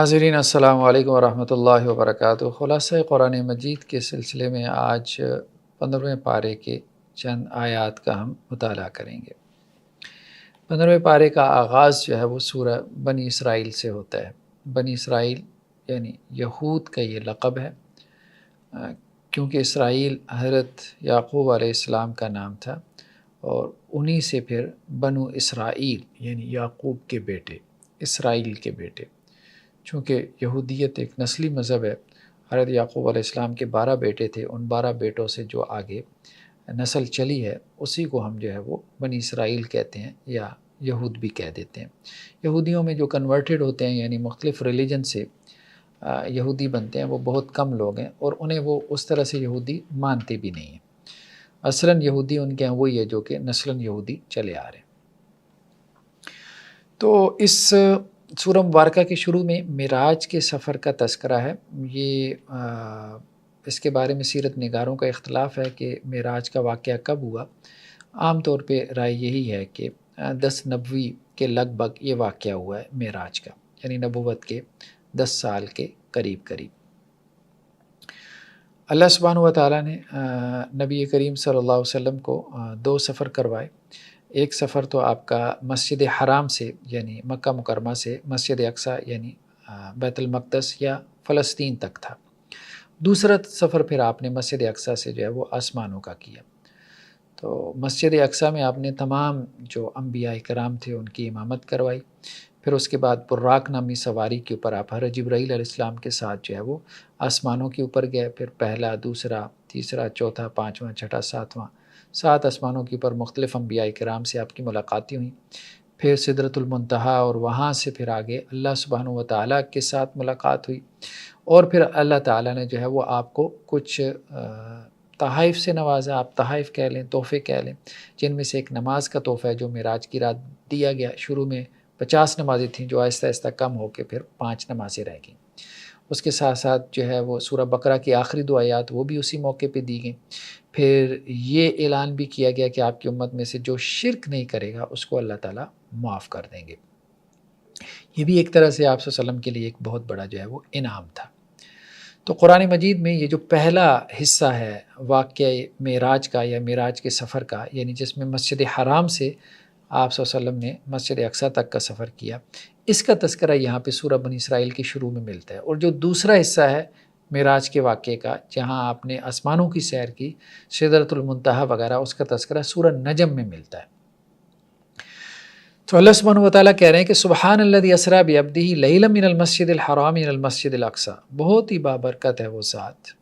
ناظرین السلام علیکم ورحمۃ اللہ وبرکاتہ۔ خلاصہ قرآن مجید کے سلسلے میں آج 15ویں پارے کے چند آیات کا ہم مطالعہ کریں گے۔ 15ویں پارے کا آغاز جو ہے وہ سورہ بنی اسرائیل سے ہوتا ہے۔ بنی اسرائیل یعنی یہود کا یہ لقب ہے، کیونکہ اسرائیل حضرت یعقوب علیہ السلام کا نام تھا، اور انہی سے پھر بنو اسرائیل یعنی یعقوب کے بیٹے، اسرائیل کے بیٹے۔ چونکہ یہودیت ایک نسلی مذہب ہے، حضرت یعقوب علیہ السلام کے 12 بیٹے تھے، ان 12 بیٹوں سے جو آگے نسل چلی ہے اسی کو ہم جو ہے وہ بنی اسرائیل کہتے ہیں، یا یہود بھی کہہ دیتے ہیں۔ یہودیوں میں جو کنورٹڈ ہوتے ہیں یعنی مختلف ریلیجن سے یہودی بنتے ہیں وہ بہت کم لوگ ہیں، اور انہیں وہ اس طرح سے یہودی مانتے بھی نہیں ہیں۔ اصلاً یہودی ان کے ہیں وہی ہے جو کہ نسلاً یہودی چلے آ رہے ہیں۔ تو اس سورہ مبارکہ کے شروع میں معراج کے سفر کا تذکرہ ہے۔ یہ اس کے بارے میں سیرت نگاروں کا اختلاف ہے کہ معراج کا واقعہ کب ہوا۔ عام طور پہ رائے یہی ہے کہ 10 نبوی کے لگ بھگ یہ واقعہ ہوا ہے معراج کا، یعنی نبوت کے 10 سال کے قریب۔ اللہ سبحانہ و تعالیٰ نے نبی کریم صلی اللہ علیہ وسلم کو 2 سفر کروائے۔ ایک سفر تو آپ کا مسجد حرام سے یعنی مکہ مکرمہ سے مسجد اقصیٰ یعنی بیت المقدس یا فلسطین تک تھا۔ دوسرا سفر پھر آپ نے مسجد اقصیٰ سے جو ہے وہ آسمانوں کا کیا۔ تو مسجد اقصیٰ میں آپ نے تمام جو انبیاء کرام تھے ان کی امامت کروائی۔ پھر اس کے بعد براق نامی سواری کے اوپر آپ حضرت جبرائیل علیہ السلام کے ساتھ جو ہے وہ آسمانوں کے اوپر گئے۔ پھر پہلا، دوسرا، تیسرا، چوتھا، پانچواں، چھٹا، ساتواں، 7 آسمانوں کے اوپر مختلف انبیاء کرام سے آپ کی ملاقاتیں ہوئیں۔ پھر سدرۃ المنتہا، اور وہاں سے پھر آگے اللہ سبحانہ و تعالیٰ کے ساتھ ملاقات ہوئی، اور پھر اللہ تعالیٰ نے جو ہے وہ آپ کو کچھ تحائف سے نوازا۔ آپ تحائف کہہ لیں، تحفے کہہ لیں، جن میں سے ایک نماز کا تحفہ ہے جو معراج کی رات دیا گیا۔ شروع میں 50 نمازیں تھیں جو آہستہ آہستہ کم ہو کے پھر 5 نمازیں رہ گئیں۔ اس کے ساتھ ساتھ جو ہے وہ سورہ بقرہ کی آخری 2 آیات وہ بھی اسی موقع پہ دی گئیں۔ پھر یہ اعلان بھی کیا گیا کہ آپ کی امت میں سے جو شرک نہیں کرے گا اس کو اللہ تعالیٰ معاف کر دیں گے۔ یہ بھی ایک طرح سے آپ صلی اللہ علیہ وسلم کے لیے ایک بہت بڑا جو ہے وہ انعام تھا۔ تو قرآن مجید میں یہ جو پہلا حصہ ہے واقعہ معراج کا یا معراج کے سفر کا، یعنی جس میں مسجد حرام سے آپ صلی اللہ علیہ وسلم نے مسجد اقصیٰ تک کا سفر کیا، اس کا تذکرہ یہاں پہ سورہ بنی اسرائیل کے شروع میں ملتا ہے۔ اور جو دوسرا حصہ ہے معراج کے واقعے کا، جہاں آپ نے آسمانوں کی سیر کی، سدرۃ المنتہا وغیرہ، اس کا تذکرہ سورہ نجم میں ملتا ہے۔ تو اللہ سبحانہ و تعالیٰ کہہ رہے ہیں کہ سبحان الذی اسریٰ بعبدہ لیلا من المسجد الحرام الى المسجد الاقصیٰ، بہت ہی بابرکت ہے وہ ذات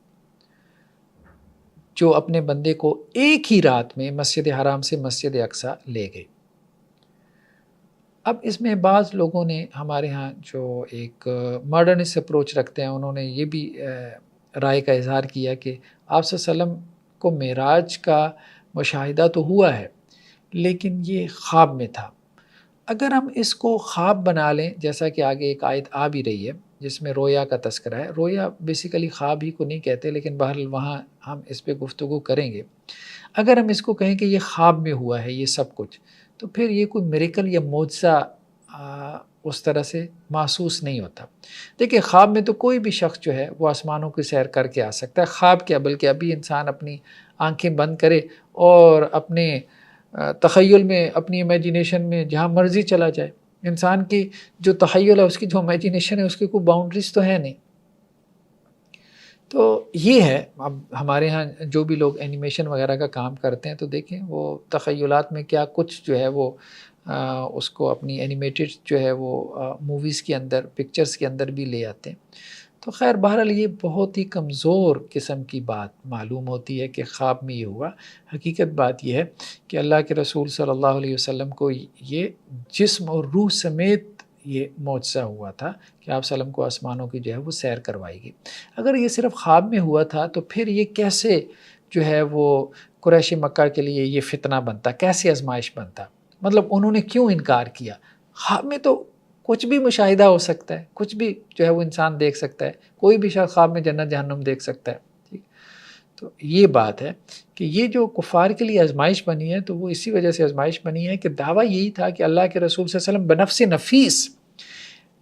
جو اپنے بندے کو ایک ہی رات میں مسجد حرام سے مسجد اقصیٰ لے گئی۔ اب اس میں بعض لوگوں نے ہمارے ہاں جو ایک ماڈرنسٹ اپروچ رکھتے ہیں، انہوں نے یہ بھی رائے کا اظہار کیا کہ آپ صلی اللہ علیہ وسلم کو معراج کا مشاہدہ تو ہوا ہے لیکن یہ خواب میں تھا۔ اگر ہم اس کو خواب بنا لیں، جیسا کہ آگے ایک آیت آ بھی رہی ہے جس میں رویا کا تذکرہ ہے، رویا بیسیکلی خواب ہی کو نہیں کہتے، لیکن بہرحال وہاں ہم اس پہ گفتگو کریں گے۔ اگر ہم اس کو کہیں کہ یہ خواب میں ہوا ہے یہ سب کچھ، تو پھر یہ کوئی میریکل یا معجزہ اس طرح سے محسوس نہیں ہوتا۔ دیکھیں، خواب میں تو کوئی بھی شخص جو ہے وہ آسمانوں کی سیر کر کے آ سکتا ہے۔ خواب کیا، بلکہ ابھی انسان اپنی آنکھیں بند کرے اور اپنے تخیل میں، اپنی امیجینیشن میں جہاں مرضی چلا جائے۔ انسان کی جو تخیل ہے، اس کی جو امیجینیشن ہے، اس کی کوئی باؤنڈریز تو ہے نہیں۔ تو یہ ہے، اب ہمارے ہاں جو بھی لوگ اینیمیشن وغیرہ کا کام کرتے ہیں تو دیکھیں وہ تخیلات میں کیا کچھ جو ہے وہ اس کو اپنی اینیمیٹڈ جو ہے وہ موویز کے اندر، پکچرز کے اندر بھی لے آتے ہیں۔ تو خیر بہرحال یہ بہت ہی کمزور قسم کی بات معلوم ہوتی ہے کہ خواب میں یہ ہوا۔ حقیقت بات یہ ہے کہ اللہ کے رسول صلی اللہ علیہ وسلم کو یہ جسم اور روح سمیت یہ معجزہ ہوا تھا کہ آپ وسلم کو آسمانوں کی جو ہے وہ سیر کروائی گئی۔ اگر یہ صرف خواب میں ہوا تھا تو پھر یہ کیسے جو ہے وہ قریش مکہ کے لیے یہ فتنہ بنتا، کیسے آزمائش بنتا؟ مطلب انہوں نے کیوں انکار کیا؟ خواب میں تو کچھ بھی مشاہدہ ہو سکتا ہے، کچھ بھی جو ہے وہ انسان دیکھ سکتا ہے، کوئی بھی شخص خواب میں جنت جہنم دیکھ سکتا ہے۔ ٹھیک، تو یہ بات ہے کہ یہ جو کفار کے لیے آزمائش بنی ہے تو وہ اسی وجہ سے آزمائش بنی ہے کہ دعویٰ یہی تھا کہ اللہ کے رسول صلی اللہ علیہ وسلم بنفس نفیس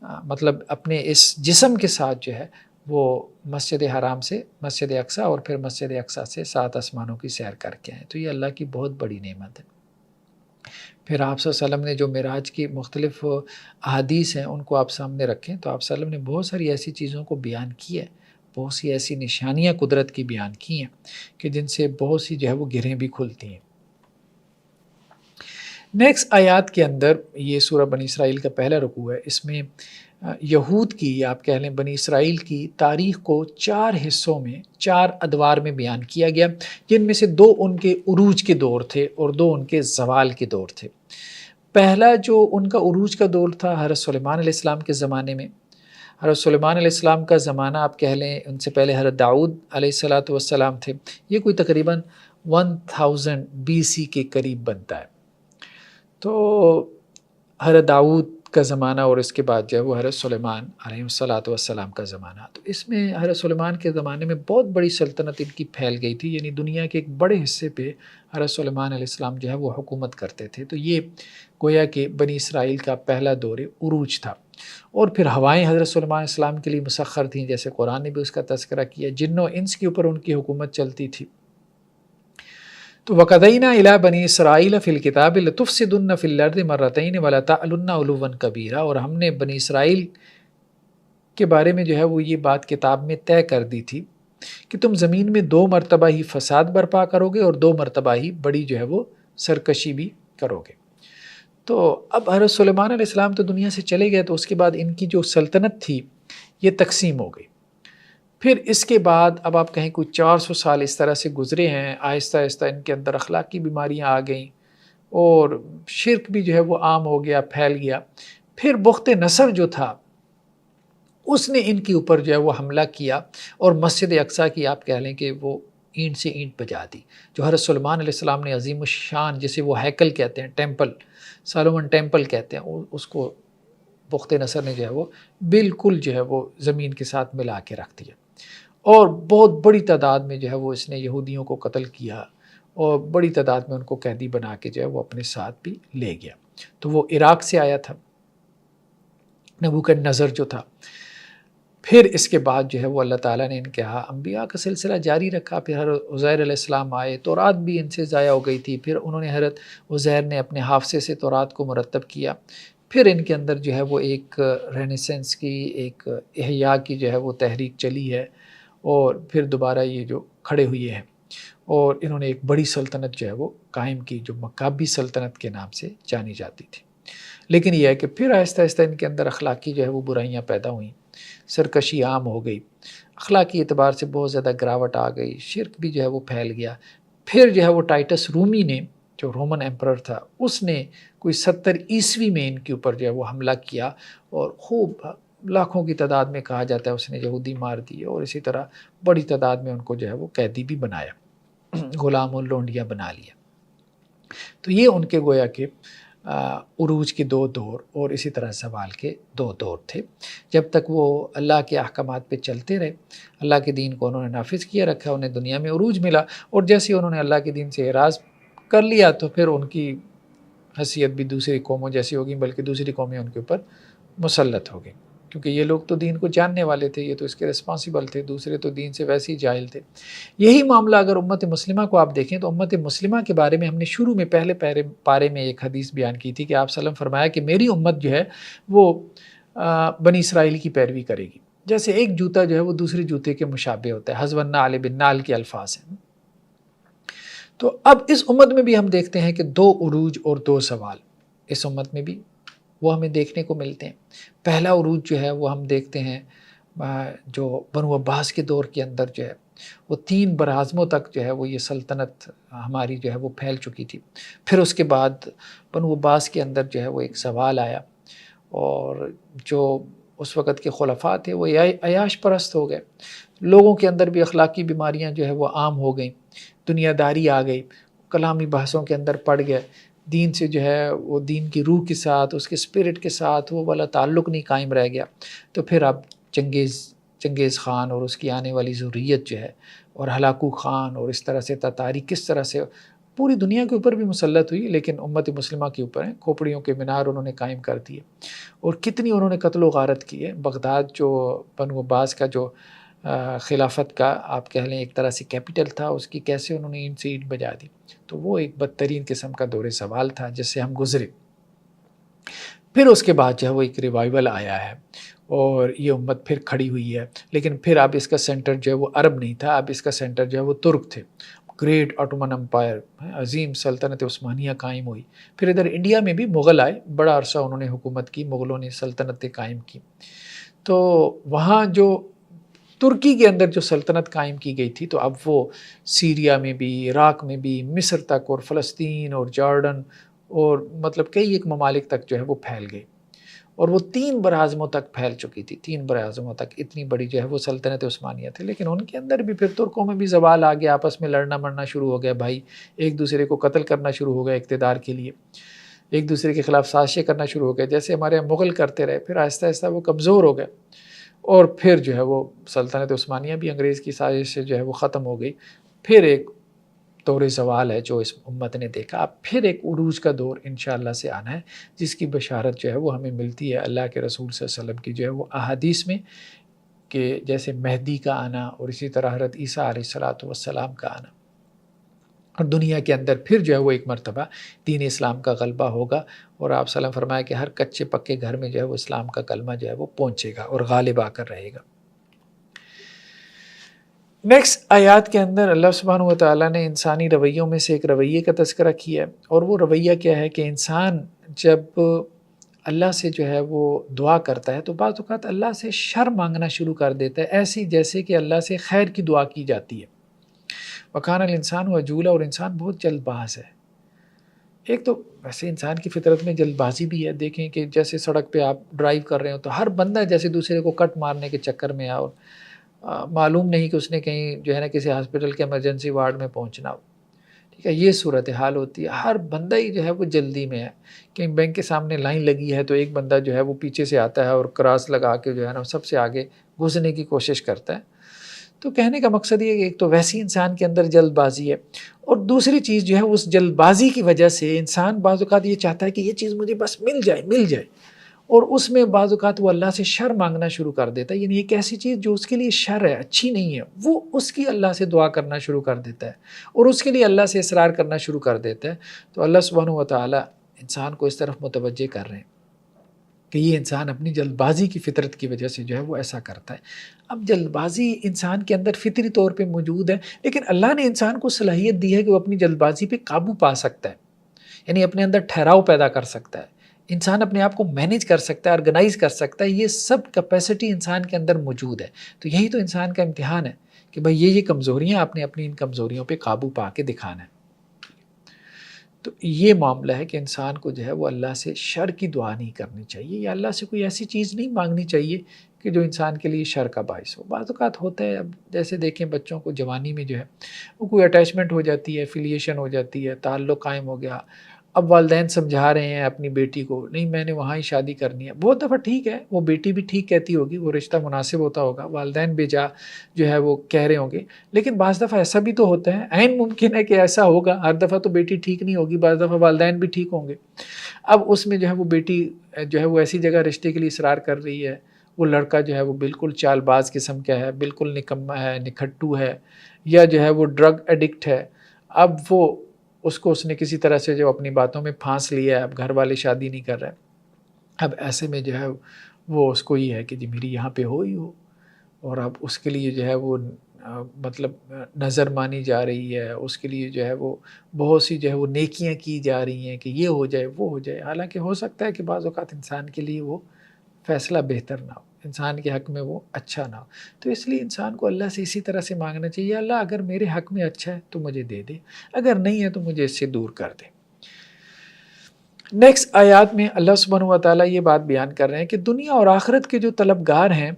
مطلب اپنے اس جسم کے ساتھ جو ہے وہ مسجد حرام سے مسجد اقصیٰ اور پھر مسجد اقصیٰ سے 7 آسمانوں کی سیر کر کے آئیں، تو یہ اللہ کی بہت بڑی نعمت ہے۔ پھر آپ صلی اللہ علیہ وسلم نے جو معراج کی مختلف احادیث ہیں ان کو آپ سامنے رکھیں تو آپ صلی اللہ علیہ وسلم نے بہت ساری ایسی چیزوں کو بیان کی ہے، بہت سی ایسی نشانیاں قدرت کی بیان کی ہیں کہ جن سے بہت سی جو ہے وہ گرہیں بھی کھلتی ہیں۔ نیکسٹ آیات کے اندر یہ سورہ بنی اسرائیل کا پہلا رکوع ہے، اس میں یہود کی یا آپ کہہ لیں بنی اسرائیل کی تاریخ کو 4 حصوں میں 4 ادوار میں بیان کیا گیا، جن میں سے 2 ان کے عروج کے دور تھے اور 2 ان کے زوال کے دور تھے۔ پہلا جو ان کا عروج کا دور تھا حضرت سلیمان علیہ السلام کے زمانے میں۔ حضرت سلیمان علیہ السلام کا زمانہ آپ کہہ لیں ان سے پہلے حضرت داؤد علیہ السلام تھے، یہ کوئی تقریباً 1000 BC کے قریب بنتا ہے۔ تو حضرت داؤد کا زمانہ اور اس کے بعد جو ہے وہ حضرت سلیمان علیہ السلام کا زمانہ، تو اس میں حضرت سلیمان کے زمانے میں بہت بڑی سلطنت ان کی پھیل گئی تھی، یعنی دنیا کے ایک بڑے حصے پہ حضرت سلیمان علیہ السلام جو ہے وہ حکومت کرتے تھے۔ تو یہ گویا کہ بنی اسرائیل کا پہلا دور عروج تھا، اور پھر ہوائیں حضرت سلیمان علیہ السلام کے لیے مسخر تھیں، جیسے قرآن نے بھی اس کا تذکرہ کیا، جن و انس کے اوپر ان کی حکومت چلتی تھی۔ تو وَقَضَيْنَا إِلَىٰ بَنِي إِسْرَائِيلَ فِي الْكِتَابِ لَتُفْسِدُنَّ فِي الْأَرْضِ مَرَّتَيْنِ وَلَتَعْلُنَّ عُلُوًّا كَبِيرًا، اور ہم نے بنی اسرائیل کے بارے میں جو ہے وہ یہ بات کتاب میں طے کر دی تھی کہ تم زمین میں 2 مرتبہ ہی فساد برپا کرو گے اور 2 مرتبہ ہی بڑی جو ہے وہ سرکشی بھی کرو گے۔ تو اب حضرت سلیمان علیہ السلام تو دنیا سے چلے گئے، تو اس کے بعد ان کی جو سلطنت تھی یہ تقسیم ہو گئی۔ پھر اس کے بعد اب آپ کہیں کوئی 400 سال اس طرح سے گزرے ہیں، آہستہ آہستہ ان کے اندر اخلاقی بیماریاں آ گئیں اور شرک بھی جو ہے وہ عام ہو گیا، پھیل گیا۔ پھر بخت نصر جو تھا اس نے ان کے اوپر جو ہے وہ حملہ کیا اور مسجد اقصیٰ کی آپ کہہ لیں کہ وہ اینٹ سے اینٹ بجا دی، جو حضرت سلیمان علیہ السلام نے عظیم الشان جسے وہ ہیکل کہتے ہیں، ٹیمپل، سالومن ٹیمپل کہتے ہیں، اس کو بخت نصر نے جو ہے وہ بالکل جو ہے وہ زمین کے ساتھ ملا کے رکھ دیا، اور بہت بڑی تعداد میں جو ہے وہ اس نے یہودیوں کو قتل کیا اور بڑی تعداد میں ان کو قیدی بنا کے جو ہے وہ اپنے ساتھ بھی لے گیا۔ تو وہ عراق سے آیا تھا نبوکدنضر جو تھا۔ پھر اس کے بعد جو ہے وہ اللہ تعالیٰ نے ان کے انبیاء کا سلسلہ جاری رکھا، پھر حضرت عزیر علیہ السلام آئے، تورات بھی ان سے ضائع ہو گئی تھی، پھر انہوں نے حضرت عزیر نے اپنے حافظے سے تورات کو مرتب کیا، پھر ان کے اندر جو ہے وہ ایک رینیسنس کی، ایک احیاء کی جو ہے وہ تحریک چلی ہے، اور پھر دوبارہ یہ جو کھڑے ہوئے ہیں اور انہوں نے ایک بڑی سلطنت جو ہے وہ قائم کی، جو مکابی سلطنت کے نام سے جانی جاتی تھی۔ لیکن یہ ہے کہ پھر آہستہ آہستہ ان کے اندر اخلاقی جو ہے وہ برائیاں پیدا ہوئیں، سرکشی عام ہو گئی، اخلاقی اعتبار سے بہت زیادہ گراوٹ آ گئی، شرک بھی جو ہے وہ پھیل گیا۔ پھر جو ہے وہ ٹائٹس رومی نے، جو رومن ایمپرر تھا، اس نے کوئی 70 عیسوی میں ان کے اوپر جو ہے وہ حملہ کیا، اور خوب لاکھوں کی تعداد میں کہا جاتا ہے اس نے یہودی مار دیے، اور اسی طرح بڑی تعداد میں ان کو جو ہے وہ قیدی بھی بنایا، غلام اور لونڈیاں بنا لیا۔ تو یہ ان کے گویا کہ عروج کے 2 دور اور اسی طرح زوال کے 2 دور تھے، جب تک وہ اللہ کے احکامات پہ چلتے رہے، اللہ کے دین کو انہوں نے نافذ کیا رکھا، انہیں دنیا میں عروج ملا، اور جیسے انہوں نے اللہ کے دین سے اعراض کر لیا تو پھر ان کی حیثیت بھی دوسری قوموں جیسی ہوگی، بلکہ دوسری قومیں ان کے اوپر مسلط ہو گئیں، کیونکہ یہ لوگ تو دین کو جاننے والے تھے، یہ تو اس کے رسپانسیبل تھے، دوسرے تو دین سے ویسے ہی جاہل تھے۔ یہی معاملہ اگر امت مسلمہ کو آپ دیکھیں تو امت مسلمہ کے بارے میں ہم نے شروع میں پہلے پارے میں ایک حدیث بیان کی تھی کہ آپ صلی اللہ علیہ وسلم فرمایا کہ میری امت جو ہے وہ بنی اسرائیل کی پیروی کرے گی، جیسے ایک جوتا جو ہے وہ دوسرے جوتے کے مشابہ ہوتا ہے، حذو النعل بالنعل کے الفاظ ہیں۔ تو اب اس امت میں بھی ہم دیکھتے ہیں کہ 2 عروج اور 2 زوال اس امت میں بھی وہ ہمیں دیکھنے کو ملتے ہیں۔ پہلا عروج جو ہے وہ ہم دیکھتے ہیں جو بنو عباس کے دور کے اندر جو ہے وہ 3 براعظموں تک جو ہے وہ یہ سلطنت ہماری جو ہے وہ پھیل چکی تھی۔ پھر اس کے بعد بنو عباس کے اندر جو ہے وہ ایک زوال آیا، اور جو اس وقت کے خلفاء تھے وہ عیاش پرست ہو گئے، لوگوں کے اندر بھی اخلاقی بیماریاں جو ہے وہ عام ہو گئیں، دنیا داری آ گئی، کلامی بحثوں کے اندر پڑ گئے، دین سے جو ہے وہ دین کی روح کے ساتھ، اس کے اسپرٹ کے ساتھ وہ والا تعلق نہیں قائم رہ گیا۔ تو پھر اب چنگیز خان اور اس کی آنے والی ذریت جو ہے، اور ہلاکو خان اور اس طرح سے تتاری کس طرح سے پوری دنیا کے اوپر بھی مسلط ہوئی، لیکن امت مسلمہ کے اوپر ہیں، کھوپڑیوں کے مینار انہوں نے قائم کر دیے، اور کتنی انہوں نے قتل و غارت کی ہے۔ بغداد جو بنو عباس کا جو خلافت کا آپ کہہ لیں ایک طرح سے کیپٹل تھا، اس کی کیسے انہوں نے اینٹ سے اینٹ بجا دی، تو وہ ایک بدترین قسم کا دور سوال تھا جس سے ہم گزرے۔ پھر اس کے بعد جو ہے وہ ایک ریوائول آیا ہے اور یہ امت پھر کھڑی ہوئی ہے، لیکن پھر اب اس کا سینٹر جو ہے وہ عرب نہیں تھا، اب اس کا سینٹر جو ہے وہ ترک تھے۔ گریٹ آٹومن امپائر، عظیم سلطنت عثمانیہ قائم ہوئی۔ پھر ادھر انڈیا میں بھی مغل آئے، بڑا عرصہ انہوں نے حکومت کی، مغلوں نے سلطنتیں قائم کی۔ تو وہاں جو ترکی کے اندر جو سلطنت قائم کی گئی تھی، تو اب وہ سیریا میں بھی، عراق میں بھی، مصر تک اور فلسطین اور جارڈن اور مطلب کئی ایک ممالک تک جو ہے وہ پھیل گئی، اور وہ 3 براعظموں تک پھیل چکی تھی، 3 براعظموں تک اتنی بڑی جو ہے وہ سلطنت عثمانیہ تھی۔ لیکن ان کے اندر بھی پھر ترکوں میں بھی زوال آ گیا، آپس میں لڑنا مرنا شروع ہو گیا، بھائی ایک دوسرے کو قتل کرنا شروع ہو گیا اقتدار کے لیے، ایک دوسرے کے خلاف سازشیں کرنا شروع ہو گئے، جیسے ہمارے یہاں مغل کرتے رہے، پھر آہستہ آہستہ وہ کمزور ہو گئے، اور پھر جو ہے وہ سلطنت عثمانیہ بھی انگریز کی سازش سے جو ہے وہ ختم ہو گئی۔ پھر ایک دور زوال ہے جو اس امت نے دیکھا، اب پھر ایک عروج کا دور انشاءاللہ سے آنا ہے، جس کی بشارت جو ہے وہ ہمیں ملتی ہے اللہ کے رسول صلی اللہ علیہ وسلم کی جو ہے وہ احادیث میں، کہ جیسے مہدی کا آنا اور اسی طرح حضرت عیسیٰ علیہ السلام کا آنا، اور دنیا کے اندر پھر جو ہے وہ ایک مرتبہ دین اسلام کا غلبہ ہوگا، اور آپ صلی اللہ علیہ وسلم فرمایا کہ ہر کچے پکے گھر میں جو ہے وہ اسلام کا کلمہ جو ہے وہ پہنچے گا اور غالب آ کر رہے گا۔ نیکسٹ آیات کے اندر اللہ سبحانہ و تعالیٰ نے انسانی رویوں میں سے ایک رویے کا تذکرہ کیا ہے، اور وہ رویہ کیا ہے کہ انسان جب اللہ سے جو ہے وہ دعا کرتا ہے تو بعض اوقات اللہ سے شر مانگنا شروع کر دیتا ہے، ایسی جیسے کہ اللہ سے خیر کی دعا کی جاتی ہے۔ وَكَانَ الْإِنسَانُ عَجُولًا، اور انسان بہت جلد باز ہے۔ ایک تو ویسے انسان کی فطرت میں جلد بازی بھی ہے، دیکھیں کہ جیسے سڑک پہ آپ ڈرائیو کر رہے ہو تو ہر بندہ جیسے دوسرے کو کٹ مارنے کے چکر میں اور معلوم نہیں کہ اس نے کہیں جو ہے نا کسی ہاسپٹل کے ایمرجنسی وارڈ میں پہنچنا ہو، ٹھیک ہے، یہ صورتحال ہوتی ہے۔ ہر بندہ ہی جو ہے وہ جلدی میں ہے، کہیں بینک کے سامنے لائن لگی ہے تو ایک بندہ جو ہے وہ پیچھے سے آتا ہے اور کراس لگا کے جو ہے نا سب سے آگے گھسنے کی کوشش کرتا ہے۔ تو کہنے کا مقصد یہ ہے کہ ایک تو ویسی انسان کے اندر جلد بازی ہے، اور دوسری چیز جو ہے اس جلد بازی کی وجہ سے انسان بعض اوقات یہ چاہتا ہے کہ یہ چیز مجھے بس مل جائے، اور اس میں بعض اوقات وہ اللہ سے شر مانگنا شروع کر دیتا ہے، یعنی ایک ایسی چیز جو اس کے لیے شر ہے، اچھی نہیں ہے، وہ اس کی اللہ سے دعا کرنا شروع کر دیتا ہے اور اس کے لیے اللہ سے اصرار کرنا شروع کر دیتا ہے۔ تو اللہ سبحانہ و تعالیٰ انسان کو اس طرف متوجہ کر رہے ہیں کہ یہ انسان اپنی جلد بازی کی فطرت کی وجہ سے جو ہے وہ ایسا کرتا ہے۔ اب جلد بازی انسان کے اندر فطری طور پہ موجود ہے، لیکن اللہ نے انسان کو صلاحیت دی ہے کہ وہ اپنی جلد بازی پہ قابو پا سکتا ہے، یعنی اپنے اندر ٹھہراؤ پیدا کر سکتا ہے، انسان اپنے آپ کو مینیج کر سکتا ہے، آرگنائز کر سکتا ہے، یہ سب کیپیسٹی انسان کے اندر موجود ہے۔ تو یہی تو انسان کا امتحان ہے کہ بھئی یہ کمزوریاں، آپ نے اپنی ان کمزوریوں پہ قابو پا کے دکھانا ہے۔ تو یہ معاملہ ہے کہ انسان کو جو ہے وہ اللہ سے شر کی دعا نہیں کرنی چاہیے، یا اللہ سے کوئی ایسی چیز نہیں مانگنی چاہیے کہ جو انسان کے لیے شر کا باعث ہو۔ بعض اوقات ہوتا ہے، اب جیسے دیکھیں بچوں کو جوانی میں جو ہے وہ کوئی اٹیچمنٹ ہو جاتی ہے، فیلیشن ہو جاتی ہے، تعلق قائم ہو گیا، اب والدین سمجھا رہے ہیں اپنی بیٹی کو، نہیں میں نے وہاں ہی شادی کرنی ہے۔ بہت دفعہ ٹھیک ہے، وہ بیٹی بھی ٹھیک کہتی ہوگی، وہ رشتہ مناسب ہوتا ہوگا، والدین بے جا جو ہے وہ کہہ رہے ہوں گے، لیکن بعض دفعہ ایسا بھی تو ہوتا ہے، عین ممکن ہے کہ ایسا ہوگا، ہر دفعہ تو بیٹی ٹھیک نہیں ہوگی، بعض دفعہ والدین بھی ٹھیک ہوں گے۔ اب اس میں جو ہے وہ بیٹی جو ہے وہ ایسی جگہ رشتے کے لیے اصرار کر رہی ہے، وہ لڑکا جو ہے وہ بالکل چال باز قسم کا ہے، بالکل نکما ہے، نکھٹو ہے، یا جو ہے وہ ڈرگ ایڈکٹ ہے۔ اب وہ اس نے کسی طرح سے جو اپنی باتوں میں پھانس لیا ہے، اب گھر والے شادی نہیں کر رہے، اب ایسے میں جو ہے وہ اس کو یہ ہے کہ جی میری یہاں پہ ہو ہی ہو، اور اب اس کے لیے جو ہے وہ مطلب نظر مانی جا رہی ہے، اس کے لیے جو ہے وہ بہت سی جو ہے وہ نیکیاں کی جا رہی ہیں کہ یہ ہو جائے وہ ہو جائے، حالانکہ ہو سکتا ہے کہ بعض اوقات انسان کے لیے وہ فیصلہ بہتر نہ ہو، انسان کے حق میں وہ اچھا نہ ہو۔ تو اس لیے انسان کو اللہ سے اسی طرح سے مانگنا چاہیے، اللہ اگر میرے حق میں اچھا ہے تو مجھے دے دے، اگر نہیں ہے تو مجھے اس سے دور کر دے۔ نیکسٹ آیات میں اللہ سبحانہ و تعالیٰ یہ بات بیان کر رہے ہیں کہ دنیا اور آخرت کے جو طلبگار ہیں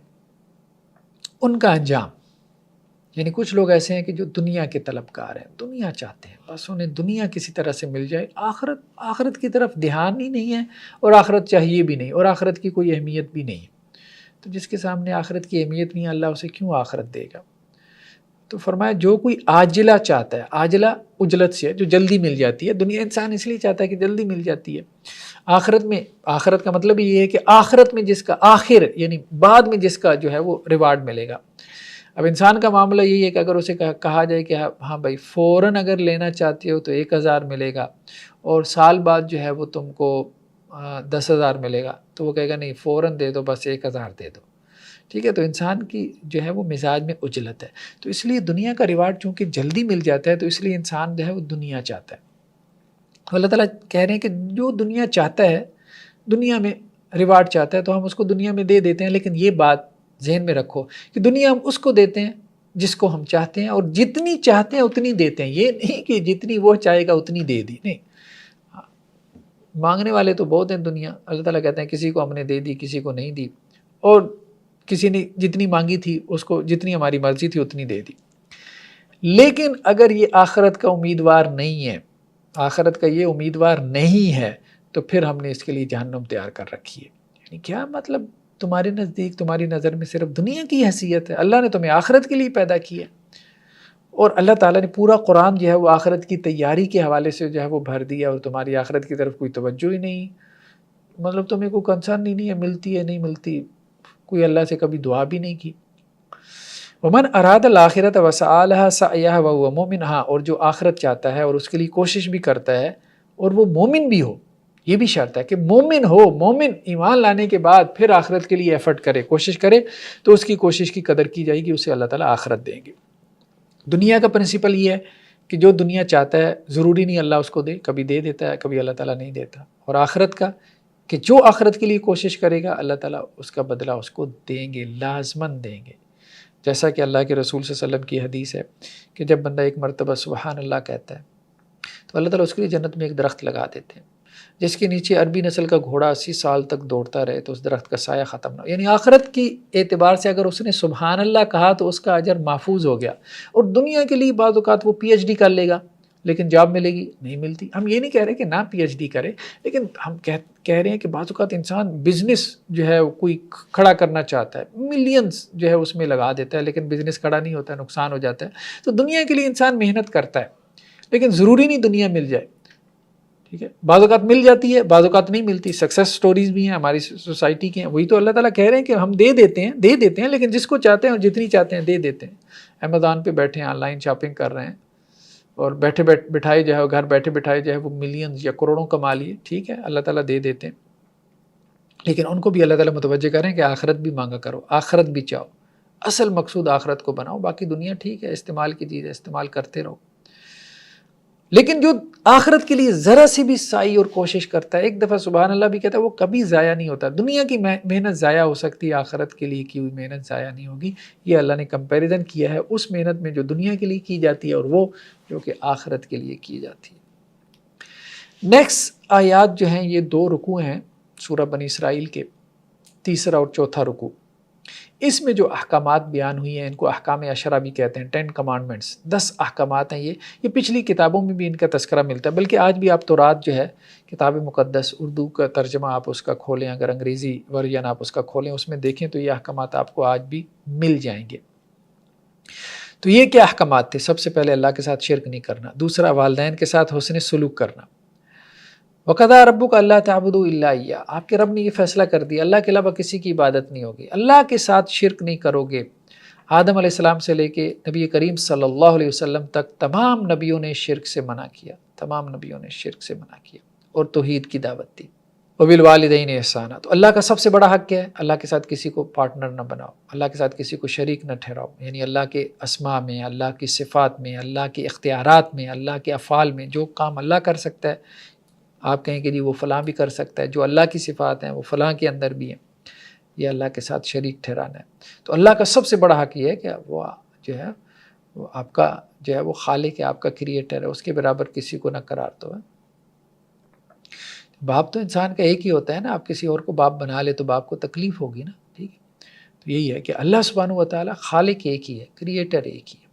ان کا انجام، یعنی کچھ لوگ ایسے ہیں کہ جو دنیا کے طلبگار ہیں، دنیا چاہتے ہیں، بس انہیں دنیا کسی طرح سے مل جائے، آخرت کی طرف دھیان ہی نہیں ہے، اور آخرت چاہیے بھی نہیں، اور آخرت کی کوئی اہمیت بھی نہیں ہے۔ تو جس کے سامنے آخرت کی اہمیت نہیں ہے، اللہ اسے کیوں آخرت دے گا؟ تو فرمایا جو کوئی عاجلہ چاہتا ہے، عاجلہ اجلت سے ہے، جو جلدی مل جاتی ہے، دنیا انسان اس لیے چاہتا ہے کہ جلدی مل جاتی ہے، آخرت کا مطلب یہ ہے کہ آخرت میں جس کا آخر یعنی بعد میں جس کا جو ہے وہ ریوارڈ ملے گا۔ اب انسان کا معاملہ یہی ہے کہ اگر اسے کہا جائے کہ ہاں بھائی فوراً اگر لینا چاہتے ہو تو 1000 ملے گا اور سال بعد جو ہے وہ تم کو 10,000 ملے گا، تو وہ کہے گا نہیں فوراً دے دو، بس 1000 دے دو، ٹھیک ہے۔ تو انسان کی جو ہے وہ مزاج میں عجلت ہے، تو اس لیے دنیا کا ریوارڈ چونکہ جلدی مل جاتا ہے تو اس لیے انسان جو ہے وہ دنیا چاہتا ہے۔ اللہ تعالیٰ کہہ رہے ہیں کہ جو دنیا چاہتا ہے، دنیا میں ریوارڈ چاہتا ہے تو ہم اس کو دنیا میں دے دیتے ہیں، لیکن یہ بات ذہن میں رکھو کہ دنیا ہم اس کو دیتے ہیں جس کو ہم چاہتے ہیں، اور جتنی چاہتے ہیں اتنی دیتے ہیں، یہ نہیں کہ جتنی وہ چاہے گا اتنی دے دی، نہیں۔ مانگنے والے تو بہت ہیں دنیا، اللہ تعالیٰ کہتے ہیں کسی کو ہم نے دے دی، کسی کو نہیں دی، اور کسی نے جتنی مانگی تھی اس کو جتنی ہماری مرضی تھی اتنی دے دی۔ لیکن اگر یہ آخرت کا امیدوار نہیں ہے، آخرت کا یہ امیدوار نہیں ہے، تو پھر ہم نے اس کے لیے جہنم تیار کر رکھی ہے۔ یعنی کیا مطلب تمہارے نزدیک، تمہاری نظر میں صرف دنیا کی حیثیت ہے، اللہ نے تمہیں آخرت کے لیے پیدا کیا، اور اللہ تعالیٰ نے پورا قرآن جو ہے وہ آخرت کی تیاری کے حوالے سے جو ہے وہ بھر دیا، اور تمہاری آخرت کی طرف کوئی توجہ ہی نہیں، مطلب تمہیں کوئی کنسرن ہی نہیں ہے، ملتی ہے نہیں ملتی، کوئی اللہ سے کبھی دعا بھی نہیں کی۔ ومن اراد الآخرۃ وسعی لها سعیہا وہو مؤمن، ہاں اور جو آخرت چاہتا ہے اور اس کے لیے کوشش بھی کرتا ہے اور وہ مومن بھی ہو، یہ بھی شرط ہے کہ مومن ہو، مومن ایمان لانے کے بعد پھر آخرت کے لیے ایفرٹ کرے، کوشش کرے، تو اس کی کوشش کی قدر کی جائے گی، اسے اللہ تعالیٰ آخرت دیں گے۔ دنیا کا پرنسپل یہ ہے کہ جو دنیا چاہتا ہے ضروری نہیں اللہ اس کو دے، کبھی دے دیتا ہے، کبھی اللہ تعالیٰ نہیں دیتا، اور آخرت کا کہ جو آخرت کے لیے کوشش کرے گا اللہ تعالیٰ اس کا بدلہ اس کو دیں گے، لازماً دیں گے۔ جیسا کہ اللہ کے رسول صلی اللہ علیہ وسلم کی حدیث ہے کہ جب بندہ ایک مرتبہ سبحان اللہ کہتا ہے تو اللہ تعالیٰ اس کے لیے جنت میں ایک درخت لگا دیتے ہیں جس کے نیچے عربی نسل کا گھوڑا 80 سال تک دوڑتا رہے تو اس درخت کا سایہ ختم نہ ہو۔ یعنی آخرت کی اعتبار سے اگر اس نے سبحان اللہ کہا تو اس کا اجر محفوظ ہو گیا، اور دنیا کے لیے بعض اوقات وہ پی ایچ ڈی کر لے گا لیکن جاب ملے گی نہیں ملتی۔ ہم یہ نہیں کہہ رہے کہ نہ پی ایچ ڈی کرے، لیکن ہم کہہ رہے ہیں کہ بعض اوقات انسان بزنس جو ہے کوئی کھڑا کرنا چاہتا ہے، ملینز جو ہے اس میں لگا دیتا ہے لیکن بزنس کھڑا نہیں ہوتا ہے، نقصان ہو جاتا ہے۔ تو دنیا کے لیے انسان محنت کرتا ہے لیکن ضروری نہیں دنیا مل جائے، ٹھیک ہے، بعض اوقات مل جاتی ہے، بعض اوقات نہیں ملتی۔ سکسیس سٹوریز بھی ہیں ہماری سوسائٹی کی ہیں، وہی تو اللہ تعالیٰ کہہ رہے ہیں کہ ہم دے دیتے ہیں لیکن جس کو چاہتے ہیں اور جتنی چاہتے ہیں دے دیتے ہیں۔ امیزون پہ بیٹھے ہیں، آن لائن شاپنگ کر رہے ہیں اور بیٹھے بٹھائے جو ہے گھر بیٹھے بٹھائے جو ہے وہ ملینز یا کروڑوں کما لیے، ٹھیک ہے، اللہ تعالیٰ دے دیتے ہیں، لیکن ان کو بھی اللہ تعالیٰ متوجہ کریں کہ آخرت بھی مانگا کرو، آخرت بھی چاہو، اصل مقصود آخرت کو بناؤ، باقی دنیا ٹھیک ہے استعمال کی چیز ہے، استعمال کرتے رہو، لیکن جو آخرت کے لیے ذرا سی بھی سعی اور کوشش کرتا ہے، ایک دفعہ سبحان اللہ بھی کہتا ہے، وہ کبھی ضائع نہیں ہوتا۔ دنیا کی محنت ضائع ہو سکتی ہے، آخرت کے لیے کی ہوئی محنت ضائع نہیں ہوگی۔ یہ اللہ نے کمپیریزن کیا ہے اس محنت میں جو دنیا کے لیے کی جاتی ہے اور وہ جو کہ آخرت کے لیے کی جاتی ہے۔ نیکسٹ آیات جو ہیں یہ 2 رکوع ہیں سورہ بنی اسرائیل کے، تیسرا اور چوتھا رکوع۔ اس میں جو احکامات بیان ہوئی ہیں ان کو احکام عشرہ بھی کہتے ہیں، 10 کمانڈمنٹس، 10 احکامات ہیں۔ یہ پچھلی کتابوں میں بھی ان کا تذکرہ ملتا ہے، بلکہ آج بھی آپ تورات جو ہے کتاب مقدس اردو کا ترجمہ آپ اس کا کھولیں، اگر انگریزی ورژن آپ اس کا کھولیں اس میں دیکھیں تو یہ احکامات آپ کو آج بھی مل جائیں گے۔ تو یہ کیا احکامات تھے؟ سب سے پہلے اللہ کے ساتھ شرک نہیں کرنا، دوسرا والدین کے ساتھ حسن سلوک کرنا، وَقَضَىٰ رَبُّكَ أَلَّا تَعْبُدُوا إِلَّا إِيَّاهُ، آپ کے رب نے یہ فیصلہ کر دیا اللہ کے علاوہ کسی کی عبادت نہیں ہوگی، اللہ کے ساتھ شرک نہیں کرو گے۔ آدم علیہ السلام سے لے کے نبی کریم صلی اللہ علیہ وسلم تک تمام نبیوں نے شرک سے منع کیا، تمام نبیوں نے شرک سے منع کیا اور توحید کی دعوت دی۔ وَبِالْوَالِدَيْنِ إِحْسَانًا، تو اللہ کا سب سے بڑا حق کیا ہے؟ اللہ کے ساتھ کسی کو پارٹنر نہ بناؤ، اللہ کے ساتھ کسی کو شریک نہ ٹھہراؤ، یعنی اللہ کے اسماء میں، اللہ کی صفات میں، اللہ کے اختیارات میں، اللہ کے افعال میں جو کام اللہ کر سکتا ہے آپ کہیں کہ جی وہ فلاں بھی کر سکتا ہے، جو اللہ کی صفات ہیں وہ فلاں کے اندر بھی ہیں، یہ اللہ کے ساتھ شریک ٹھہرانا ہے۔ تو اللہ کا سب سے بڑا حق یہ ہے کہ وہ جو ہے وہ آپ کا جو ہے وہ خالق ہے، آپ کا کریٹر ہے، اس کے برابر کسی کو نہ قرار دو۔ باپ تو انسان کا ایک ہی ہوتا ہے نا، آپ کسی اور کو باپ بنا لے تو باپ کو تکلیف ہوگی نا، ٹھیک ہے۔ تو یہی ہے کہ اللہ سبحانہ و تعالیٰ خالق ایک ہی ہے، کریٹر ایک ہی ہے،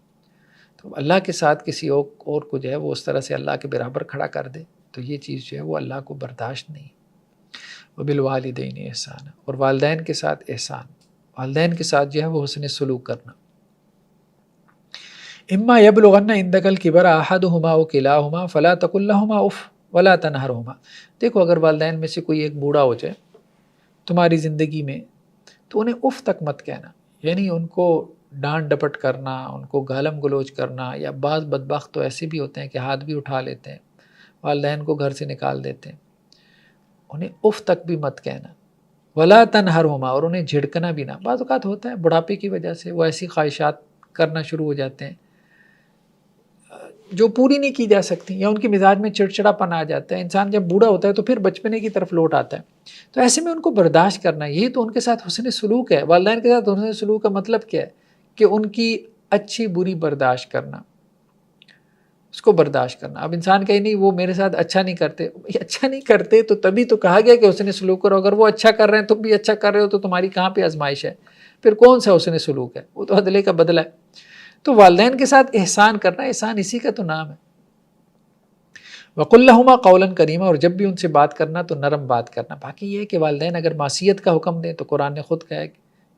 تو اللہ کے ساتھ کسی اور کو جو ہے وہ اس طرح سے اللہ کے برابر کھڑا کر دے تو یہ چیز جو ہے وہ اللہ کو برداشت نہیں۔ وَبِالْوَالِدَيْنِ إِحْسَانًا، اور والدین کے ساتھ احسان، والدین کے ساتھ جو ہے وہ حسن سلوک کرنا۔ اما یبلغن عندک الکبر احدہما او کلاہما فلا تقل لہما اف ولا تنہرہما. دیکھو اگر والدین میں سے کوئی ایک بوڑھا ہو جائے تمہاری زندگی میں تو انہیں اف تک مت کہنا، یعنی ان کو ڈانٹ ڈپٹ کرنا، ان کو گالم گلوچ کرنا، یا بعض بدبخت تو ایسے بھی ہوتے ہیں کہ ہاتھ بھی اٹھا لیتے ہیں، والدین کو گھر سے نکال دیتے ہیں، انہیں اف تک بھی مت کہنا. ولا تنہرہما، اور انہیں جھڑکنا بھی نہ. بعض اوقات ہوتا ہے بڑھاپے کی وجہ سے وہ ایسی خواہشات کرنا شروع ہو جاتے ہیں جو پوری نہیں کی جا سکتی، یا ان کے مزاج میں چڑچڑا پن آ جاتا ہے. انسان جب بوڑھا ہوتا ہے تو پھر بچپنے کی طرف لوٹ آتا ہے، تو ایسے میں ان کو برداشت کرنا. یہی تو ان کے ساتھ حسن سلوک ہے. والدین کے ساتھ حسن سلوک کا مطلب کیا ہے؟ کہ ان کی اچھی بری برداشت کرنا، اس کو برداشت کرنا. اب انسان کہیں نہیں وہ میرے ساتھ اچھا نہیں کرتے، اچھا نہیں کرتے تو تبھی تو کہا گیا کہ حسن سلوک کرو. اگر وہ اچھا کر رہے ہیں تم بھی اچھا کر رہے ہو تو تمہاری کہاں پہ آزمائش ہے؟ پھر کون سا حسن سلوک ہے؟ وہ تو عدلے کا بدلہ ہے. تو والدین کے ساتھ احسان کرنا، احسان اسی کا تو نام ہے. وَقُلْ لَهُمَا قَوْلًا كَرِيمًا، اور جب بھی ان سے بات کرنا تو نرم بات کرنا. باقی یہ ہے کہ والدین اگر معصیت کا حکم دیں تو قرآن نے خود کہا ہے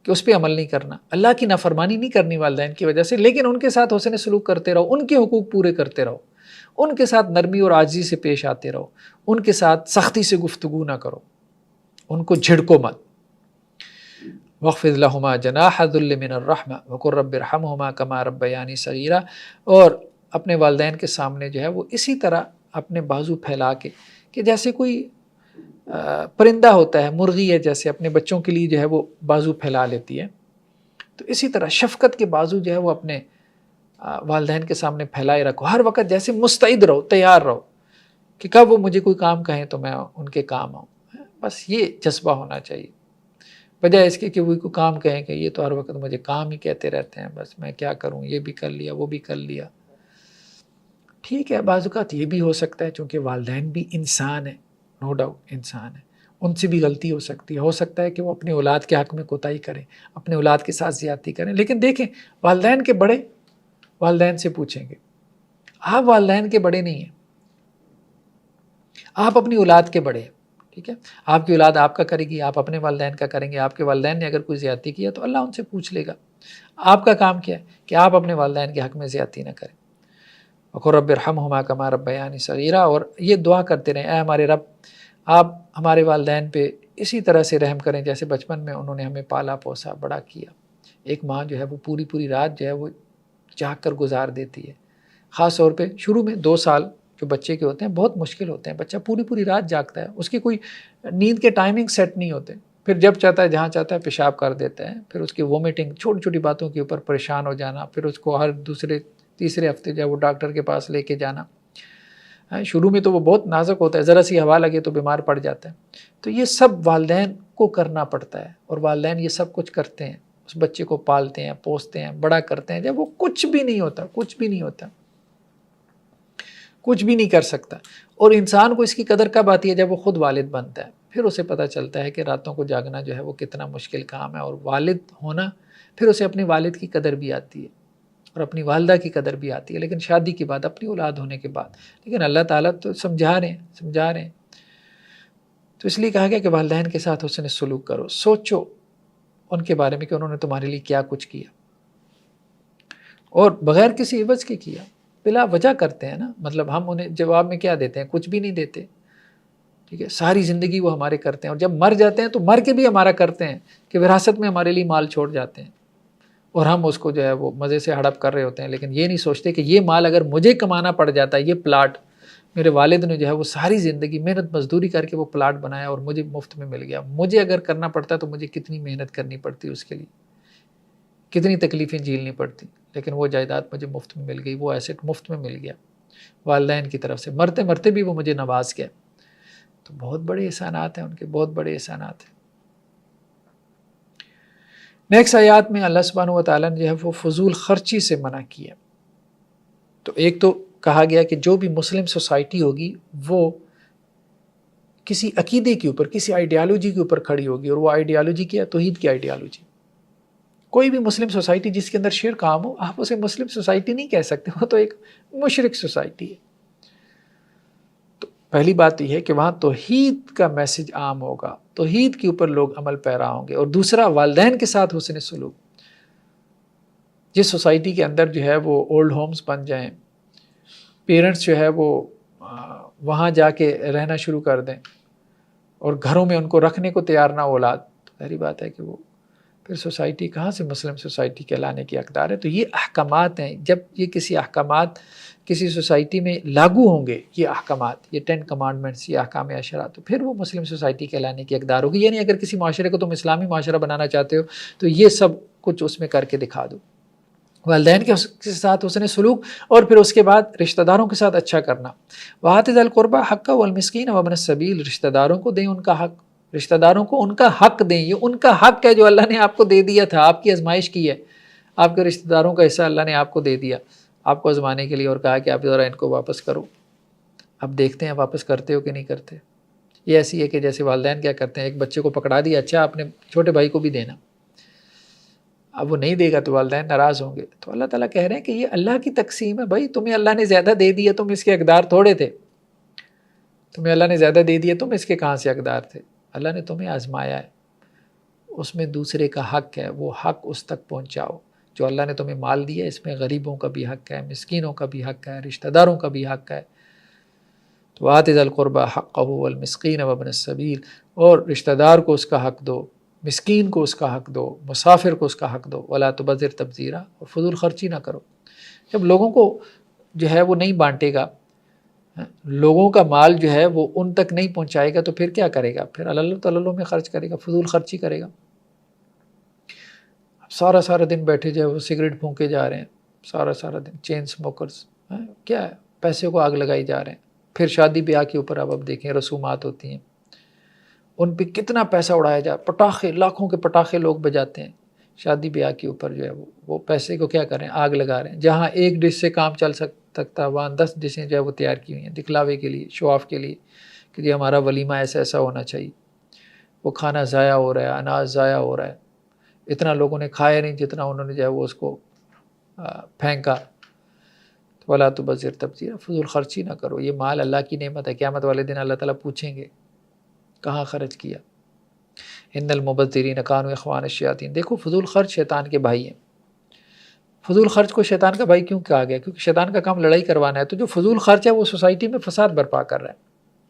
کہ اس پہ عمل نہیں کرنا، اللہ کی نافرمانی نہیں کرنی والدین کی وجہ سے، لیکن ان کے ساتھ حسن سلوک کرتے رہو، ان کے حقوق پورے کرتے رہو، ان کے ساتھ نرمی اور عاجزی سے پیش آتے رہو، ان کے ساتھ سختی سے گفتگو نہ کرو، ان کو جھڑکو مت. وَاخْفِضْ لَهُمَا جَنَاحَ الذُّلِّ مِنَ الرَّحْمَةِ وَقُلْ رَبِّ ارْحَمْهُمَا كَمَا رَبَّيَانِي صَغِيرًا. اور اپنے والدین کے سامنے جو ہے وہ اسی طرح اپنے بازو پھیلا کے، کہ جیسے کوئی پرندہ ہوتا ہے، مرغی ہے جیسے اپنے بچوں کے لیے جو ہے وہ بازو پھیلا لیتی ہے، تو اسی طرح شفقت کے بازو جو ہے وہ اپنے والدین کے سامنے پھیلائے رکھو. ہر وقت جیسے مستعد رہو، تیار رہو کہ کب وہ مجھے کوئی کام کہیں تو میں ان کے کام آؤں. بس یہ جذبہ ہونا چاہیے، بجائے اس کے کہ وہ کوئی کام کہیں کہ یہ تو ہر وقت مجھے کام ہی کہتے رہتے ہیں، بس میں کیا کروں، یہ بھی کر لیا وہ بھی کر لیا. ٹھیک ہے، بعض اوقات یہ بھی ہو سکتا ہے چونکہ والدین بھی انسان ہیں، نو ڈاؤٹ انسان ہے، ان سے بھی غلطی ہو سکتی ہے. ہو سکتا ہے کہ وہ اپنے اولاد کے حق میں کوتاہی کریں، اپنے اولاد کے ساتھ زیادتی کریں. لیکن دیکھیں والدین کے بڑے والدین سے پوچھیں گے، آپ والدین کے بڑے نہیں ہیں، آپ اپنی اولاد کے بڑے ہیں. ٹھیک ہے، آپ کی اولاد آپ کا کرے گی، آپ اپنے والدین کا کریں گے. آپ کے والدین نے اگر کوئی زیادتی کیا تو اللہ ان سے پوچھ لے گا. آپ کا کام کیا ہے کہ آپ اپنے والدین کے حق میں زیادتی نہ کریں. وَقُلْ رَبِّ ارْحَمْهُمَا كَمَا رَبَّيَانِي صَغِيرًا. اور یہ دعا کرتے رہیں، اے ہمارے رب آپ ہمارے والدین پہ اسی طرح سے رحم کریں جیسے بچپن میں انہوں نے ہمیں پالا پوسا بڑا کیا. ایک ماں جو ہے وہ پوری رات جو ہے وہ جاگ کر گزار دیتی ہے. خاص طور پہ شروع میں 2 سال جو بچے کے ہوتے ہیں بہت مشکل ہوتے ہیں. بچہ پوری رات جاگتا ہے، اس کی کوئی نیند کے ٹائمنگ سیٹ نہیں ہوتے. پھر جب چاہتا ہے جہاں چاہتا ہے پیشاب کر دیتا ہے. پھر اس کی وومیٹنگ، چھوٹی باتوں کے اوپر پریشان ہو جانا، پھر اس کو ہر دوسرے تیسرے ہفتے جو ہے وہ ڈاکٹر کے پاس لے کے جانا. شروع میں تو وہ بہت نازک ہوتا ہے، ذرا سی ہوا لگے تو بیمار پڑ جاتا ہے. تو یہ سب والدین کو کرنا پڑتا ہے، اور والدین یہ سب کچھ کرتے ہیں، اس بچے کو پالتے ہیں، پوستے ہیں، بڑا کرتے ہیں جب وہ کچھ بھی نہیں ہوتا، کچھ بھی نہیں کر سکتا. اور انسان کو اس کی قدر کب آتی ہے؟ جب وہ خود والد بنتا ہے. پھر اسے پتہ چلتا ہے کہ راتوں کو جاگنا جو ہے وہ کتنا مشکل کام ہے، اور والد ہونا، پھر اسے اپنے والد کی قدر بھی آتی ہے اور اپنی والدہ کی قدر بھی آتی ہے، لیکن شادی کے بعد، اپنی اولاد ہونے کے بعد. لیکن اللہ تعالیٰ تو سمجھا رہے ہیں. تو اس لیے کہا گیا کہ والدین کے ساتھ حسن سلوک کرو. سوچو ان کے بارے میں کہ انہوں نے تمہارے لیے کیا کچھ کیا، اور بغیر کسی عوض کے کیا. بلا وجہ کرتے ہیں نا، مطلب ہم انہیں جواب میں کیا دیتے ہیں؟ کچھ بھی نہیں دیتے. ٹھیک ہے، ساری زندگی وہ ہمارے کرتے ہیں، اور جب مر جاتے ہیں تو مر کے بھی ہمارا کرتے ہیں کہ وراثت میں ہمارے لیے مال چھوڑ جاتے ہیں، اور ہم اس کو جو ہے وہ مزے سے ہڑپ کر رہے ہوتے ہیں. لیکن یہ نہیں سوچتے کہ یہ مال اگر مجھے کمانا پڑ جاتا ہے، یہ پلاٹ میرے والد نے جو ہے وہ ساری زندگی محنت مزدوری کر کے وہ پلاٹ بنایا اور مجھے مفت میں مل گیا. مجھے اگر کرنا پڑتا تو مجھے کتنی محنت کرنی پڑتی، اس کے لیے کتنی تکلیفیں جھیلنی پڑتی. لیکن وہ جائیداد مجھے مفت میں مل گئی، وہ ایسٹ مفت میں مل گیا والدین کی طرف سے. مرتے مرتے بھی وہ مجھے نواز گیا. تو بہت بڑے احسانات ہیں ان کے، بہت بڑے احسانات ہیں. نیکسٹ آیات میں اللہ سبحانہ و تعالیٰ نے جو ہے وہ فضول خرچی سے منع کیا. تو ایک تو کہا گیا کہ جو بھی مسلم سوسائٹی ہوگی وہ کسی عقیدے کے اوپر، کسی آئیڈیالوجی کے اوپر کھڑی ہوگی، اور وہ آئیڈیالوجی کیا؟ توحید کی آئیڈیالوجی. کوئی بھی مسلم سوسائٹی جس کے اندر شرک عام ہو، آپ اسے مسلم سوسائٹی نہیں کہہ سکتے، وہ تو ایک مشرک سوسائٹی ہے. تو پہلی بات یہ ہے کہ وہاں توحید کا میسج عام ہوگا، توحید کے اوپر لوگ عمل پیرا ہوں گے. اور دوسرا، والدین کے ساتھ حسن سلوک. جس سوسائٹی کے اندر جو ہے وہ اولڈ ہومز بن جائیں، پیرنٹس جو ہے وہ وہاں جا کے رہنا شروع کر دیں اور گھروں میں ان کو رکھنے کو تیار نہ اولاد، ظاہری بات ہے کہ وہ پھر سوسائٹی کہاں سے مسلم سوسائٹی کہلانے کی حقدار ہے؟ تو یہ احکامات ہیں، جب یہ کسی احکامات کسی سوسائٹی میں لاگو ہوں گے، یہ احکامات، یہ 10 کمانڈمنٹس، یہ احکام عشرہ، تو پھر وہ مسلم سوسائٹی کہلانے کی حقدار ہوگی. یعنی اگر کسی معاشرے کو تم اسلامی معاشرہ بنانا چاہتے ہو تو یہ سب کچھ اس میں کر کے دکھا دو. والدین کے ساتھ حسن سلوک، اور پھر اس کے بعد رشتہ داروں کے ساتھ اچھا کرنا. وَآتِ ذِی الْقُرْبَىٰ حَقَّهُ وَالْمِسْكِينَ وَابْنَ السَّبِيلِ، رشتہ داروں کو دیں ان کا حق، رشتہ داروں کو ان کا حق دیں. یہ ان کا حق ہے جو اللہ نے آپ کو دے دیا تھا، آپ کی آزمائش کی ہے. آپ کے رشتہ داروں کا حصہ اللہ نے آپ کو دے دیا آپ کو آزمانے کے لیے، اور کہا کہ آپ ذرا ان کو واپس کرو. اب دیکھتے ہیں واپس کرتے ہو کہ نہیں کرتے. یہ ایسی ہے کہ جیسے والدین کیا کرتے ہیں، ایک بچے کو پکڑا دیا، اچھا اپنے چھوٹے بھائی کو بھی دینا. اب وہ نہیں دے گا تو والدین ناراض ہوں گے. تو اللہ تعالیٰ کہہ رہے ہیں کہ یہ اللہ کی تقسیم ہے بھائی، تمہیں اللہ نے زیادہ دے دیا، تم اس کے حقدار تھوڑے تھے. تمہیں اللہ نے زیادہ دے دیا، تم اس کے کہاں سے حقدار تھے؟ اللہ نے تمہیں آزمایا ہے، اس میں دوسرے کا حق ہے، وہ حق اس تک پہنچاؤ. جو اللہ نے تمہیں مال دیا اس میں غریبوں کا بھی حق ہے، مسکینوں کا بھی حق ہے، رشتہ داروں کا بھی حق ہے. تو وَآتِ ذِی الْقُرْبَىٰ حَقَّهُ وَالْمِسْكِينَ وَابْنَ السَّبِيلِ، اور رشتہ دار کو اس کا حق دو، مسکین کو اس کا حق دو، مسافر کو اس کا حق دو. وَلَا تُبَذِّرْ تَبْذِیرًا، اور فضول خرچی نہ کرو. جب لوگوں کو جو ہے وہ نہیں بانٹے گا، لوگوں کا مال جو ہے وہ ان تک نہیں پہنچائے گا، تو پھر کیا کرے گا؟ پھر اللہ میں خرچ کرے گا، فضول خرچی کرے گا. سارا دن بیٹھے جو ہے وہ سگریٹ پھونکے جا رہے ہیں، سارا دن چین سموکرز، کیا ہے؟ پیسے کو آگ لگائی جا رہے ہیں. پھر شادی بیاہ کے اوپر اب دیکھیں رسومات ہوتی ہیں، ان پہ کتنا پیسہ اڑایا جائے، پٹاخے، لاکھوں کے پٹاخے لوگ بجاتے ہیں شادی بیاہ کے اوپر. جو ہے وہ پیسے کو کیا کریں؟ آگ لگا رہے ہیں. جہاں ایک ڈش سے کام چل سکتا وہاں 10 ڈشیں جو ہے وہ تیار کی ہوئی ہیں دکھلاوے کے لیے، شو آف کے لیے، کہ جی ہمارا ولیمہ ایسا ہونا چاہیے. وہ کھانا ضائع ہو رہا ہے، اناج ضائع ہو رہا ہے، اتنا لوگوں نے کھایا نہیں جتنا انہوں نے جو ہے وہ اس کو پھینکا. وَلَا تُبَذِّرْ تَبْذِیرًا، فضول خرچی نہ کرو. یہ مال اللہ کی نعمت ہے، قیامت والے دن اللہ تعالیٰ پوچھیں گے کہاں خرچ کیا. ان المبذرین کانوا اخوان الشیاطین. دیکھو فضول خرچ شیطان کے بھائی ہیں. فضول خرچ کو شیطان کا بھائی کیوں کہا گیا؟ کیونکہ شیطان کا کام لڑائی کروانا ہے. تو جو فضول خرچ ہے وہ سوسائٹی میں فساد برپا کر رہا ہے،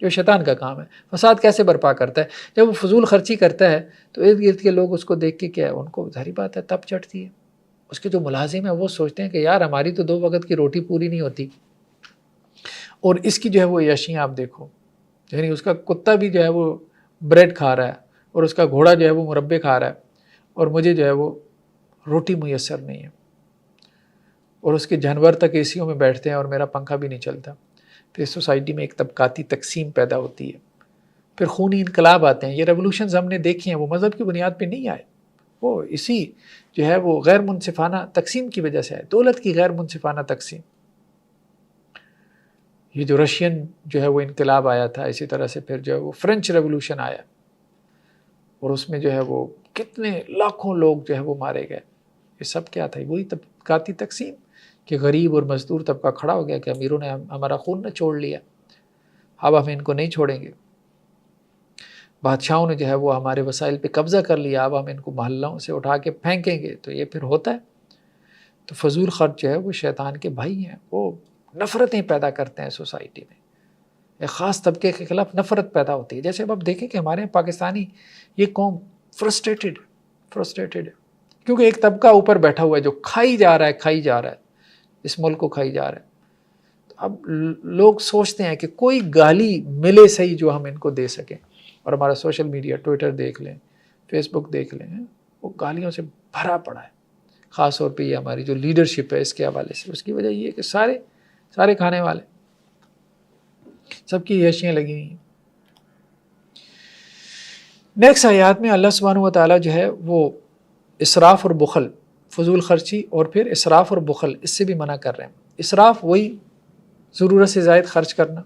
جو شیطان کا کام ہے. فساد کیسے برپا کرتا ہے؟ جب وہ فضول خرچی کرتا ہے تو ارد گرد کے لوگ اس کو دیکھ کے کیا ہے، ان کو ظاہری بات ہے تب چڑھتی ہے. اس کے جو ملازم ہیں وہ سوچتے ہیں کہ یار ہماری تو 2 وقت کی روٹی پوری نہیں ہوتی، اور اس کی جو ہے وہ عیاشیاں آپ دیکھو. یعنی اس کا کتا بھی جو ہے وہ بریڈ کھا رہا ہے، اور اس کا گھوڑا جو ہے وہ مربے کھا رہا ہے، اور مجھے جو ہے وہ روٹی میسر نہیں ہے. اور اس کے جانور تک اے سیوں میں بیٹھتے ہیں اور میرا پنکھا بھی نہیں چلتا. پھر سوسائٹی میں ایک طبقاتی تقسیم پیدا ہوتی ہے، پھر خونی انقلاب آتے ہیں. یہ ریولوشنز ہم نے دیکھی ہیں، وہ مذہب کی بنیاد پہ نہیں آئے، وہ اسی جو ہے وہ غیر منصفانہ تقسیم کی وجہ سے آئے، دولت کی غیر منصفانہ تقسیم. یہ جو رشین جو ہے وہ انقلاب آیا تھا، اسی طرح سے پھر جو ہے وہ فرینچ ریولوشن آیا، اور اس میں جو ہے وہ کتنے لاکھوں لوگ جو ہے وہ مارے گئے. یہ سب کیا تھا؟ وہی طبقاتی تقسیم، کہ غریب اور مزدور طبقہ کھڑا ہو گیا کہ امیروں نے ہمارا خون نہ چھوڑ لیا، اب ہم ان کو نہیں چھوڑیں گے. بادشاہوں نے جو ہے وہ ہمارے وسائل پہ قبضہ کر لیا، اب ہم ان کو محلوں سے اٹھا کے پھینکیں گے. تو یہ پھر ہوتا ہے. تو فضول خرچ جو ہے وہ شیطان کے بھائی ہیں، وہ نفرتیں پیدا کرتے ہیں سوسائٹی میں. ایک خاص طبقے کے خلاف نفرت پیدا ہوتی ہے. جیسے اب آپ دیکھیں کہ ہمارے پاکستانی یہ قوم فرسٹریٹڈ ہے، کیونکہ ایک طبقہ اوپر بیٹھا ہوا ہے جو کھائی جا رہا ہے، اس ملک کو کھائی جا رہا ہے. تو اب لوگ سوچتے ہیں کہ کوئی گالی ملے صحیح جو ہم ان کو دے سکیں. اور ہمارا سوشل میڈیا، ٹویٹر دیکھ لیں، فیس بک دیکھ لیں، وہ گالیوں سے بھرا پڑا ہے. خاص طور پہ یہ ہماری جو لیڈرشپ ہے اس کے حوالے سے، اس کی وجہ یہ ہے کہ سارے کھانے والے، سب کی عیاشیاں لگی ہوئی ہیں. نیکسٹ آیات میں اللہ سبحانہ و تعالیٰ جو ہے وہ اسراف اور بخل، فضول خرچی اور پھر اسراف اور بخل، اس سے بھی منع کر رہے ہیں. اسراف وہی ضرورت سے زائد خرچ کرنا.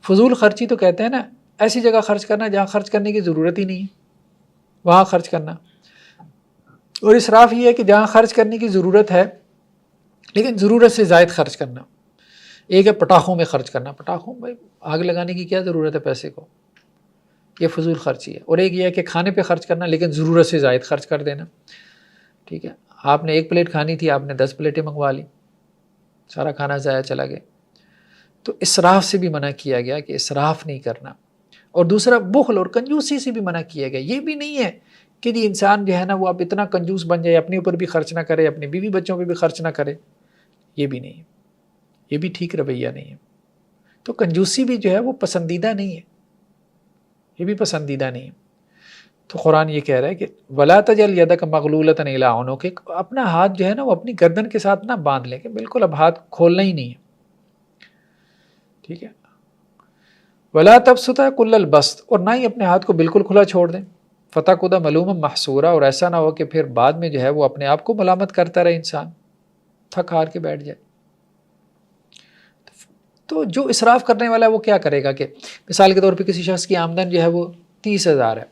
فضول خرچی تو کہتے ہیں نا ایسی جگہ خرچ کرنا جہاں خرچ کرنے کی ضرورت ہی نہیں ہے، وہاں خرچ کرنا. اور اسراف یہ ہے کہ جہاں خرچ کرنے کی ضرورت ہے لیکن ضرورت سے زائد خرچ کرنا. ایک ہے پٹاخوں میں خرچ کرنا، پٹاخوں میں آگ لگانے کی کیا ضرورت ہے پیسے کو، یہ فضول خرچی ہے. اور ایک یہ ہے کہ کھانے پہ خرچ کرنا لیکن ضرورت سے زائد خرچ کر دینا. ٹھیک ہے، آپ نے 1 پلیٹ کھانی تھی، آپ نے 10 پلیٹیں منگوا لی، سارا کھانا ضائع چلا گیا۔ تو اسراف سے بھی منع کیا گیا کہ اسراف نہیں کرنا۔ اور دوسرا بخل اور کنجوسی سے بھی منع کیا گیا۔ یہ بھی نہیں ہے کہ جی انسان جو ہے نا وہ اب اتنا کنجوس بن جائے، اپنے اوپر بھی خرچ نہ کرے، اپنی بیوی بچوں پہ بھی خرچ نہ کرے، یہ بھی نہیں ہے، یہ بھی ٹھیک رویہ نہیں ہے۔ تو کنجوسی بھی جو ہے وہ پسندیدہ نہیں ہے، یہ بھی پسندیدہ نہیں ہے۔ تو قرآن یہ کہہ رہا ہے کہ وَلَا تَجْعَلْ يَدَكَ مَغْلُولَةً إِلَىٰ عُنُقِكَ، اپنا ہاتھ جو ہے نا وہ اپنی گردن کے ساتھ نہ باندھ لیں کہ بالکل اب ہاتھ کھولنا ہی نہیں ہے، ٹھیک ہے۔ وَلَا تَبْسُطْهَا كُلَّ الْبَسْطِ، اور نہ ہی اپنے ہاتھ کو بالکل کھلا چھوڑ دیں، فَتَقْعُدَ مَلُومًا مَحْسُورًا، اور ایسا نہ ہو کہ پھر بعد میں جو ہے وہ اپنے آپ کو ملامت کرتا رہے، انسان تھک ہار کے بیٹھ جائے۔ تو جو اسراف کرنے والا ہے وہ کیا کرے گا کہ مثال کے طور پہ کسی شخص کی آمدن جو ہے وہ 30,000 ہے،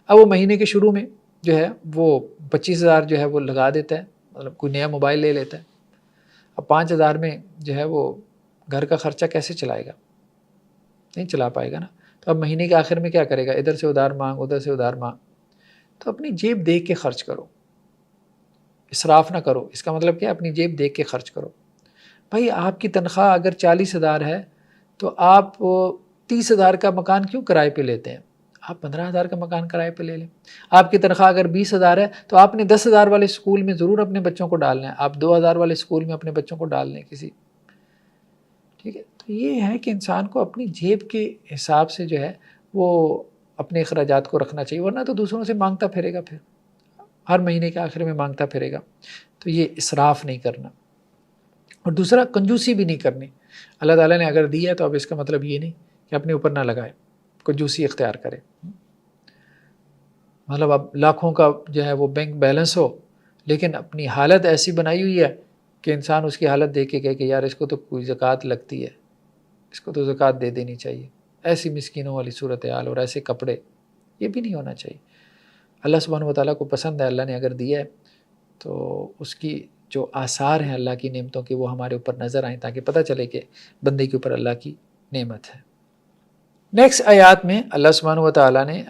اب وہ مہینے کے شروع میں جو ہے وہ 25,000 جو ہے وہ لگا دیتا ہے، مطلب کوئی نیا موبائل لے لیتا ہے، اب 5,000 میں جو ہے وہ گھر کا خرچہ کیسے چلائے گا؟ نہیں چلا پائے گا نا۔ تو اب مہینے کے آخر میں کیا کرے گا؟ ادھر سے ادھار مانگ، ادھر سے ادھار مانگ۔ تو اپنی جیب دیکھ کے خرچ کرو، اسراف نہ کرو۔ اس کا مطلب کیا؟ اپنی جیب دیکھ کے خرچ کرو۔ بھائی آپ کی تنخواہ اگر 40,000 ہے تو آپ 30,000 کا مکان کیوں کرائے پہ لیتے ہیں؟ آپ 15,000 کا مکان کرائے پہ لے لیں۔ آپ کی تنخواہ اگر 20,000 ہے تو آپ نے 10,000 والے اسکول میں ضرور اپنے بچوں کو ڈالنا ہے، آپ 2,000 والے اسکول میں اپنے بچوں کو ڈال لیں کسی، ٹھیک ہے۔ تو یہ ہے کہ انسان کو اپنی جیب کے حساب سے جو ہے وہ اپنے اخراجات کو رکھنا چاہیے، ورنہ تو دوسروں سے مانگتا پھرے گا، پھر ہر مہینے کے آخر میں مانگتا پھرے گا۔ تو یہ اسراف نہیں کرنا، اور دوسرا کنجوسی بھی نہیں کرنی۔ اللہ تعالیٰ نے اگر دیا تو اب اس کا مطلب یہ نہیں کہ اپنے اوپر نہ لگائے، کنجوسی اختیار کرے۔ مطلب اب لاکھوں کا جو ہے وہ بینک بیلنس ہو، لیکن اپنی حالت ایسی بنائی ہوئی ہے کہ انسان اس کی حالت دیکھ کے کہے کہ یار اس کو تو کوئی زکوٰۃ لگتی ہے، اس کو تو زکوٰۃ دے دینی چاہیے، ایسی مسکینوں والی صورتحال اور ایسے کپڑے، یہ بھی نہیں ہونا چاہیے۔ اللہ سبحانہ و تعالیٰ کو پسند ہے، اللہ نے اگر دیا ہے تو اس کی جو آثار ہیں اللہ کی نعمتوں کے وہ ہمارے اوپر نظر آئیں، تاکہ پتہ چلے کہ بندے کے اوپر اللہ کی نعمت ہے۔ نیکسٹ آیات میں اللہ سبحانہ و تعالیٰ نے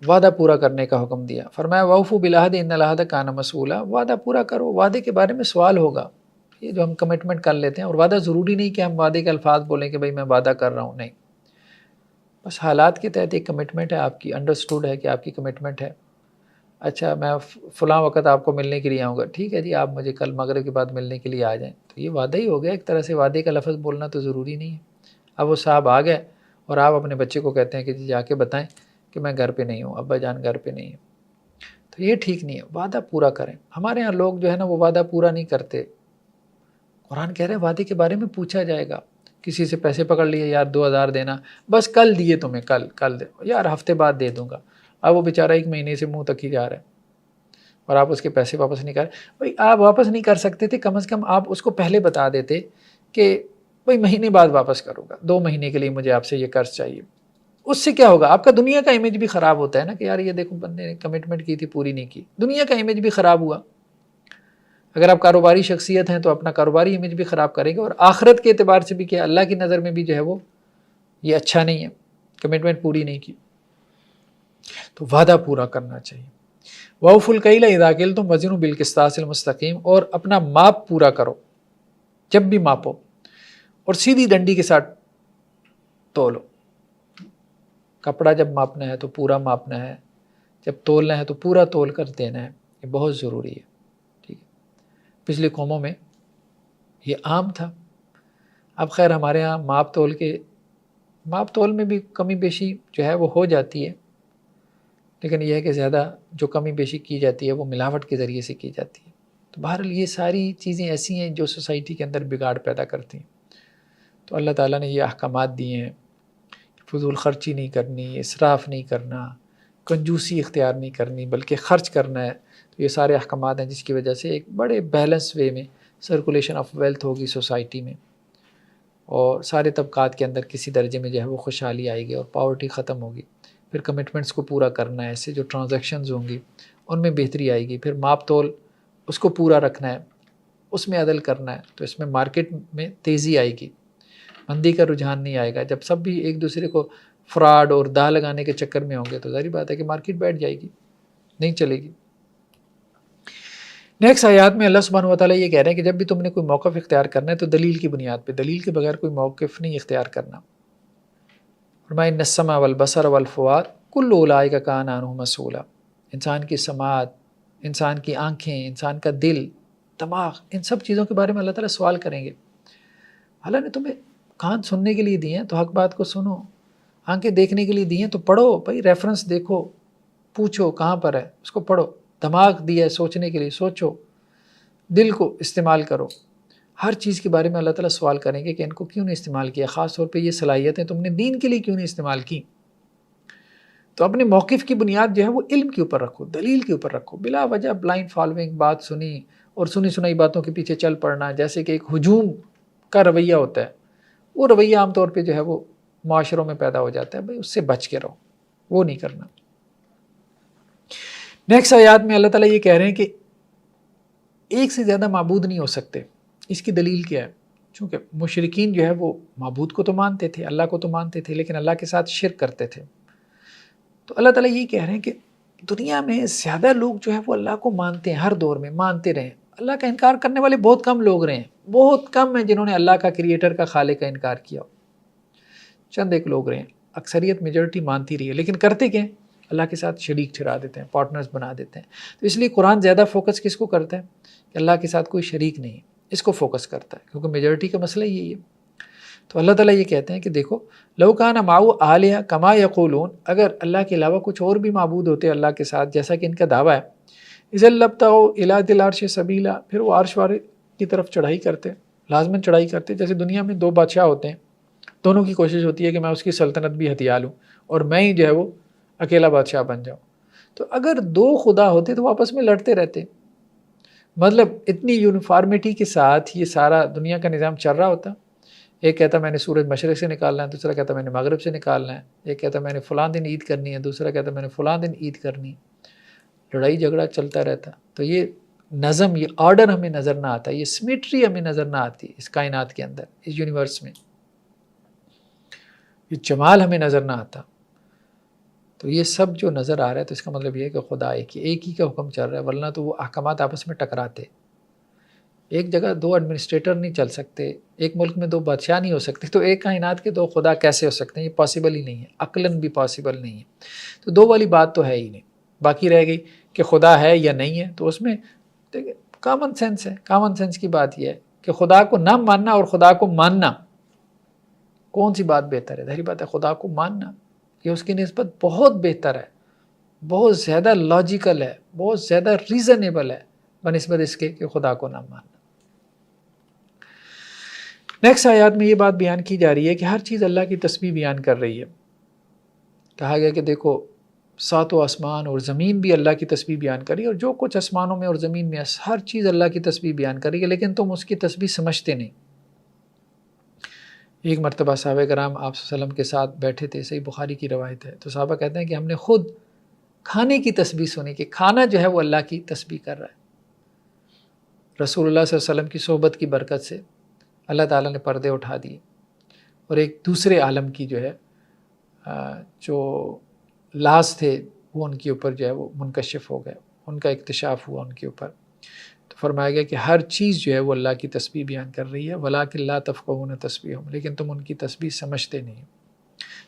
وعدہ پورا کرنے کا حکم دیا، فرمایا وَأَوْفُوا بِالْعَهْدِ إِنَّ الْعَهْدَ كَانَ مسئولا، وعدہ پورا کرو، وعدے کے بارے میں سوال ہوگا، یہ جو ہم کمٹمنٹ کر لیتے ہیں، اور وعدہ ضروری نہیں کہ ہم وعدے کے الفاظ بولیں کہ بھئی میں وعدہ کر رہا ہوں، نہیں، بس حالات کے تحت ایک کمٹمنٹ ہے آپ کی، انڈرسٹوڈ ہے کہ آپ کی کمٹمنٹ ہے۔ اچھا میں فلاں وقت آپ کو ملنے کے لیے آؤں گا، ٹھیک ہے جی آپ مجھے کل مغرب کے بعد ملنے کے لیے آ جائیں، تو یہ وعدہ ہی ہو گیا، ایک طرح سے وعدے کا لفظ بولنا تو ضروری نہیں ہے۔ اب وہ صاحب آ گئے اور آپ اپنے بچے کو کہتے ہیں کہ جی جا کے بتائیں کہ میں گھر پہ نہیں ہوں، ابا جان گھر پہ نہیں ہوں، تو یہ ٹھیک نہیں ہے، وعدہ پورا کریں۔ ہمارے ہاں لوگ جو ہے نا وہ وعدہ پورا نہیں کرتے، قرآن کہہ رہے ہیں وعدے کے بارے میں پوچھا جائے گا، کسی سے پیسے پکڑ لیے، یار 2,000 دینا، بس کل دیے تمہیں، کل دے، یار ہفتے بعد دے دوں گا، اب وہ بیچارہ 1 مہینے سے منہ تک ہی جا رہا ہے اور آپ اس کے پیسے واپس نہیں کر رہے۔ بھائی آپ واپس نہیں کر سکتے تھے، کم از کم آپ اس کو پہلے بتا دیتے کہ بھائی مہینے بعد واپس کروں گا، 2 مہینے کے لیے مجھے آپ سے یہ قرض چاہیے۔ اس سے کیا ہوگا؟ آپ کا دنیا کا امیج بھی خراب ہوتا ہے نا کہ یار یہ دیکھو بندے نے کمٹمنٹ کی تھی پوری نہیں کی، دنیا کا امیج بھی خراب ہوا۔ اگر آپ کاروباری شخصیت ہیں تو اپنا کاروباری امیج بھی خراب کریں گے، اور آخرت کے اعتبار سے بھی کہ اللہ کی نظر میں بھی جو ہے وہ یہ اچھا نہیں ہے، کمٹمنٹ پوری نہیں کی۔ تو وعدہ پورا کرنا چاہیے۔ وَأَوْفُوا الْكَيْلَ إِذَا كِلْتُمْ وَزِنُوا بِالْقِسْطَاسِ الْمُسْتَقِيمِ، اور اپنا ماپ پورا کرو، جب بھی ماپو اور سیدھی ڈنڈی کے ساتھ تولو۔ کپڑا جب ماپنا ہے تو پورا ماپنا ہے، جب تولنا ہے تو پورا تول کر دینا ہے، یہ بہت ضروری ہے، ٹھیک ہے۔ پچھلی قوموں میں یہ عام تھا، اب خیر ہمارے ہاں ماپ تول میں بھی کمی بیشی جو ہے وہ ہو جاتی ہے، لیکن یہ ہے کہ زیادہ جو کمی بیشی کی جاتی ہے وہ ملاوٹ کے ذریعے سے کی جاتی ہے۔ تو بہرحال یہ ساری چیزیں ایسی ہیں جو سوسائٹی کے اندر بگاڑ پیدا کرتی ہیں۔ تو اللہ تعالیٰ نے یہ احکامات دیے ہیں، فضول خرچی نہیں کرنی، اسراف نہیں کرنا، کنجوسی اختیار نہیں کرنی، بلکہ خرچ کرنا ہے۔ تو یہ سارے احکامات ہیں جس کی وجہ سے ایک بڑے بیلنس وے میں سرکولیشن آف ویلتھ ہوگی سوسائٹی میں، اور سارے طبقات کے اندر کسی درجے میں جو ہے وہ خوشحالی آئے گی اور پاورٹی ختم ہوگی۔ پھر کمٹمنٹس کو پورا کرنا ہے، ایسے جو ٹرانزیکشنز ہوں گی ان میں بہتری آئے گی۔ پھر ماپ تول اس کو پورا رکھنا ہے، اس میں عدل کرنا ہے، تو اس میں مارکیٹ میں تیزی آئے گی، مندی کا رجحان نہیں آئے گا۔ جب سب بھی ایک دوسرے کو فراڈ اور داہ لگانے کے چکر میں ہوں گے تو ظاہری بات ہے کہ مارکیٹ بیٹھ جائے گی، نہیں چلے گی۔ نیکسٹ آیات میں اللہ سبحانہ و تعالیٰ یہ کہہ رہے ہیں کہ جب بھی تم نے کوئی موقف اختیار کرنا ہے تو دلیل کی بنیاد پہ، دلیل کے بغیر کوئی موقف نہیں اختیار کرنا۔ فرمایا ان السمع والبصر والفؤاد کل اولئک کان عنہ مسئولا، انسان کی سماعت، انسان کی آنکھیں، انسان کا دل، دماغ، ان سب چیزوں کے بارے میں اللہ تعالیٰ سوال کریں گے۔ اللہ نے تمہیں کان سننے کے لیے دیے ہیں تو حق بات کو سنو، آنکھیں دیکھنے کے لیے دی ہیں تو پڑھو، بھائی ریفرنس دیکھو، پوچھو کہاں پر ہے اس کو پڑھو، دماغ دیا ہے سوچنے کے لیے، سوچو، دل کو استعمال کرو۔ ہر چیز کے بارے میں اللہ تعالیٰ سوال کریں گے کہ ان کو کیوں نہیں استعمال کیا، خاص طور پہ یہ صلاحیتیں تم نے دین کے لیے کیوں نہیں استعمال کی۔ تو اپنے موقف کی بنیاد جو ہے وہ علم کے اوپر رکھو، دلیل کے اوپر رکھو، بلا وجہ بلائنڈ فالوئنگ، بات سنی اور سنی سنائی باتوں کے پیچھے چل پڑنا، جیسے کہ ایک ہجوم کا رویہ ہوتا ہے، وہ رویہ عام طور پہ جو ہے وہ معاشروں میں پیدا ہو جاتا ہے، بھائی اس سے بچ کے رہو، وہ نہیں کرنا۔ نیکسٹ آیات میں اللہ تعالیٰ یہ کہہ رہے ہیں کہ ایک سے زیادہ معبود نہیں ہو سکتے۔ اس کی دلیل کیا ہے؟ چونکہ مشرکین جو ہے وہ معبود کو تو مانتے تھے، اللہ کو تو مانتے تھے، لیکن اللہ کے ساتھ شرک کرتے تھے۔ تو اللہ تعالیٰ یہ کہہ رہے ہیں کہ دنیا میں زیادہ لوگ جو ہے وہ اللہ کو مانتے ہیں، ہر دور میں مانتے رہے ہیں۔ اللہ کا انکار کرنے والے بہت کم لوگ رہے ہیں، بہت کم ہیں جنہوں نے اللہ کا کریٹر کا خالق کا انکار کیا، چند ایک لوگ رہے ہیں، اکثریت میجورٹی مانتی رہی ہے، لیکن کرتے کیا ہیں؟ اللہ کے ساتھ شریک ٹھہرا دیتے ہیں، پارٹنرز بنا دیتے ہیں۔ تو اس لیے قرآن زیادہ فوکس کس کو کرتا ہے کہ اللہ کے ساتھ کوئی شریک نہیں، اس کو فوکس کرتا ہے، کیونکہ میجورٹی کا مسئلہ یہی ہے۔ تو اللہ تعالیٰ یہ کہتے ہیں کہ دیکھو لو کان معه آلہۃ کما یقولون، اگر اللہ کے علاوہ کچھ اور بھی معبود ہوتے اللہ کے ساتھ جیسا کہ ان کا دعویٰ ہے، اذا لابتغوا الی ذی العرش سبیلا، پھر وہ عرش والے کی طرف چڑھائی کرتے، لازماً چڑھائی کرتے۔ جیسے دنیا میں دو بادشاہ ہوتے ہیں، دونوں کی کوشش ہوتی ہے کہ میں اس کی سلطنت بھی ہتھیا لوں اور میں ہی جو ہے وہ اکیلا بادشاہ بن جاؤں۔ تو اگر دو خدا ہوتے تو وہ آپس میں لڑتے رہتے، مطلب اتنی یونیفارمٹی کے ساتھ یہ سارا دنیا کا نظام چل رہا ہوتا۔ ایک کہتا میں نے سورج مشرق سے نکالنا ہے، دوسرا کہتا میں نے مغرب سے نکالنا ہے، ایک کہتا میں نے فلاں دن عید کرنی ہے، دوسرا کہتا میں نے فلاں دن عید کرنی ہے، لڑائی جھگڑا چلتا رہتا۔ تو یہ نظم، یہ آرڈر ہمیں نظر نہ آتا، یہ سمیٹری ہمیں نظر نہ آتی اس کائنات کے اندر، اس یونیورس میں یہ جمال ہمیں نظر نہ آتا۔ تو یہ سب جو نظر آ رہا ہے تو اس کا مطلب یہ ہے کہ خدا ایک ہی کا حکم چل رہا ہے، ورنہ تو وہ احکامات آپس میں ٹکراتے۔ ایک جگہ دو ایڈمنسٹریٹر نہیں چل سکتے، ایک ملک میں دو بادشاہ نہیں ہو سکتے، تو ایک کائنات کے دو خدا کیسے ہو سکتے ہیں؟ یہ پاسبل ہی نہیں ہے، عقلاً بھی پاسبل نہیں ہے۔ تو دو والی بات تو ہے ہی نہیں، باقی رہ گئی کہ خدا ہے یا نہیں ہے۔ تو اس میں کامن سینس ہے، کامن سینس کی بات یہ ہے کہ خدا کو نہ ماننا اور خدا کو ماننا، کون سی بات بہتر ہے؟ ظاہری بات ہے خدا کو ماننا، یہ اس کی نسبت بہت بہتر ہے، بہت زیادہ لاجیکل ہے، بہت زیادہ ریزنیبل ہے بنسبت اس کے کہ خدا کو نہ ماننا۔ نیکسٹ آیات میں یہ بات بیان کی جا رہی ہے کہ ہر چیز اللہ کی تسبیح بیان کر رہی ہے۔ کہا گیا کہ دیکھو ساتوں آسمان اور زمین بھی اللہ کی تسبیح بیان کر رہی ہے، اور جو کچھ آسمانوں میں اور زمین میں ہر چیز اللہ کی تسبیح بیان کر رہی ہے، لیکن تم اس کی تسبیح سمجھتے نہیں۔ ایک مرتبہ صحابہ کرام آپ صلی اللہ علیہ وسلم کے ساتھ بیٹھے تھے، صحیح بخاری کی روایت ہے، تو صحابہ کہتے ہیں کہ ہم نے خود کھانے کی تسبیح سنی کہ کھانا جو ہے وہ اللہ کی تسبیح کر رہا ہے۔ رسول اللہ صلی اللہ علیہ وسلم کی صحبت کی برکت سے اللہ تعالیٰ نے پردے اٹھا دیے، اور ایک دوسرے عالم کی جو ہے جو لاز تھے وہ ان کے اوپر جو ہے وہ منکشف ہو گئے، ان کا اکتشاف ہوا ان کے اوپر۔ تو فرمایا گیا کہ ہر چیز جو ہے وہ اللہ کی تسبیح بیان کر رہی ہے، وَلَٰكِن لَا تَفْقَهُونَ تَسْبِيحَهُمْ، لیکن تم ان کی تسبیح سمجھتے نہیں۔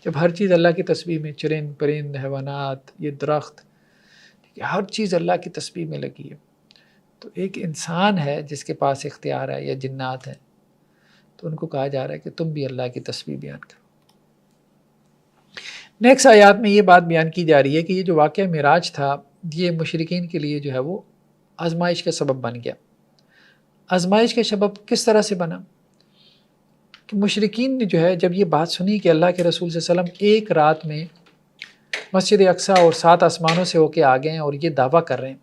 جب ہر چیز اللہ کی تسبیح میں، چرند پرند حیوانات، یہ درخت، ہر چیز اللہ کی تسبیح میں لگی ہے، تو ایک انسان ہے جس کے پاس اختیار ہے یا جنات ہیں، تو ان کو کہا جا رہا ہے کہ تم بھی اللہ کی تسبیح بیان کرو۔ نیکسٹ آیات میں یہ بات بیان کی جا رہی ہے کہ یہ جو واقعہ معراج تھا یہ مشرکین کے لیے جو ہے وہ آزمائش کا سبب بن گیا۔ آزمائش کا سبب کس طرح سے بنا کہ مشرکین نے جو ہے جب یہ بات سنی کہ اللہ کے رسول صلی اللہ علیہ وسلم ایک رات میں مسجد اقصیٰ اور 7 آسمانوں سے ہو کے آ گئے ہیں اور یہ دعویٰ کر رہے ہیں،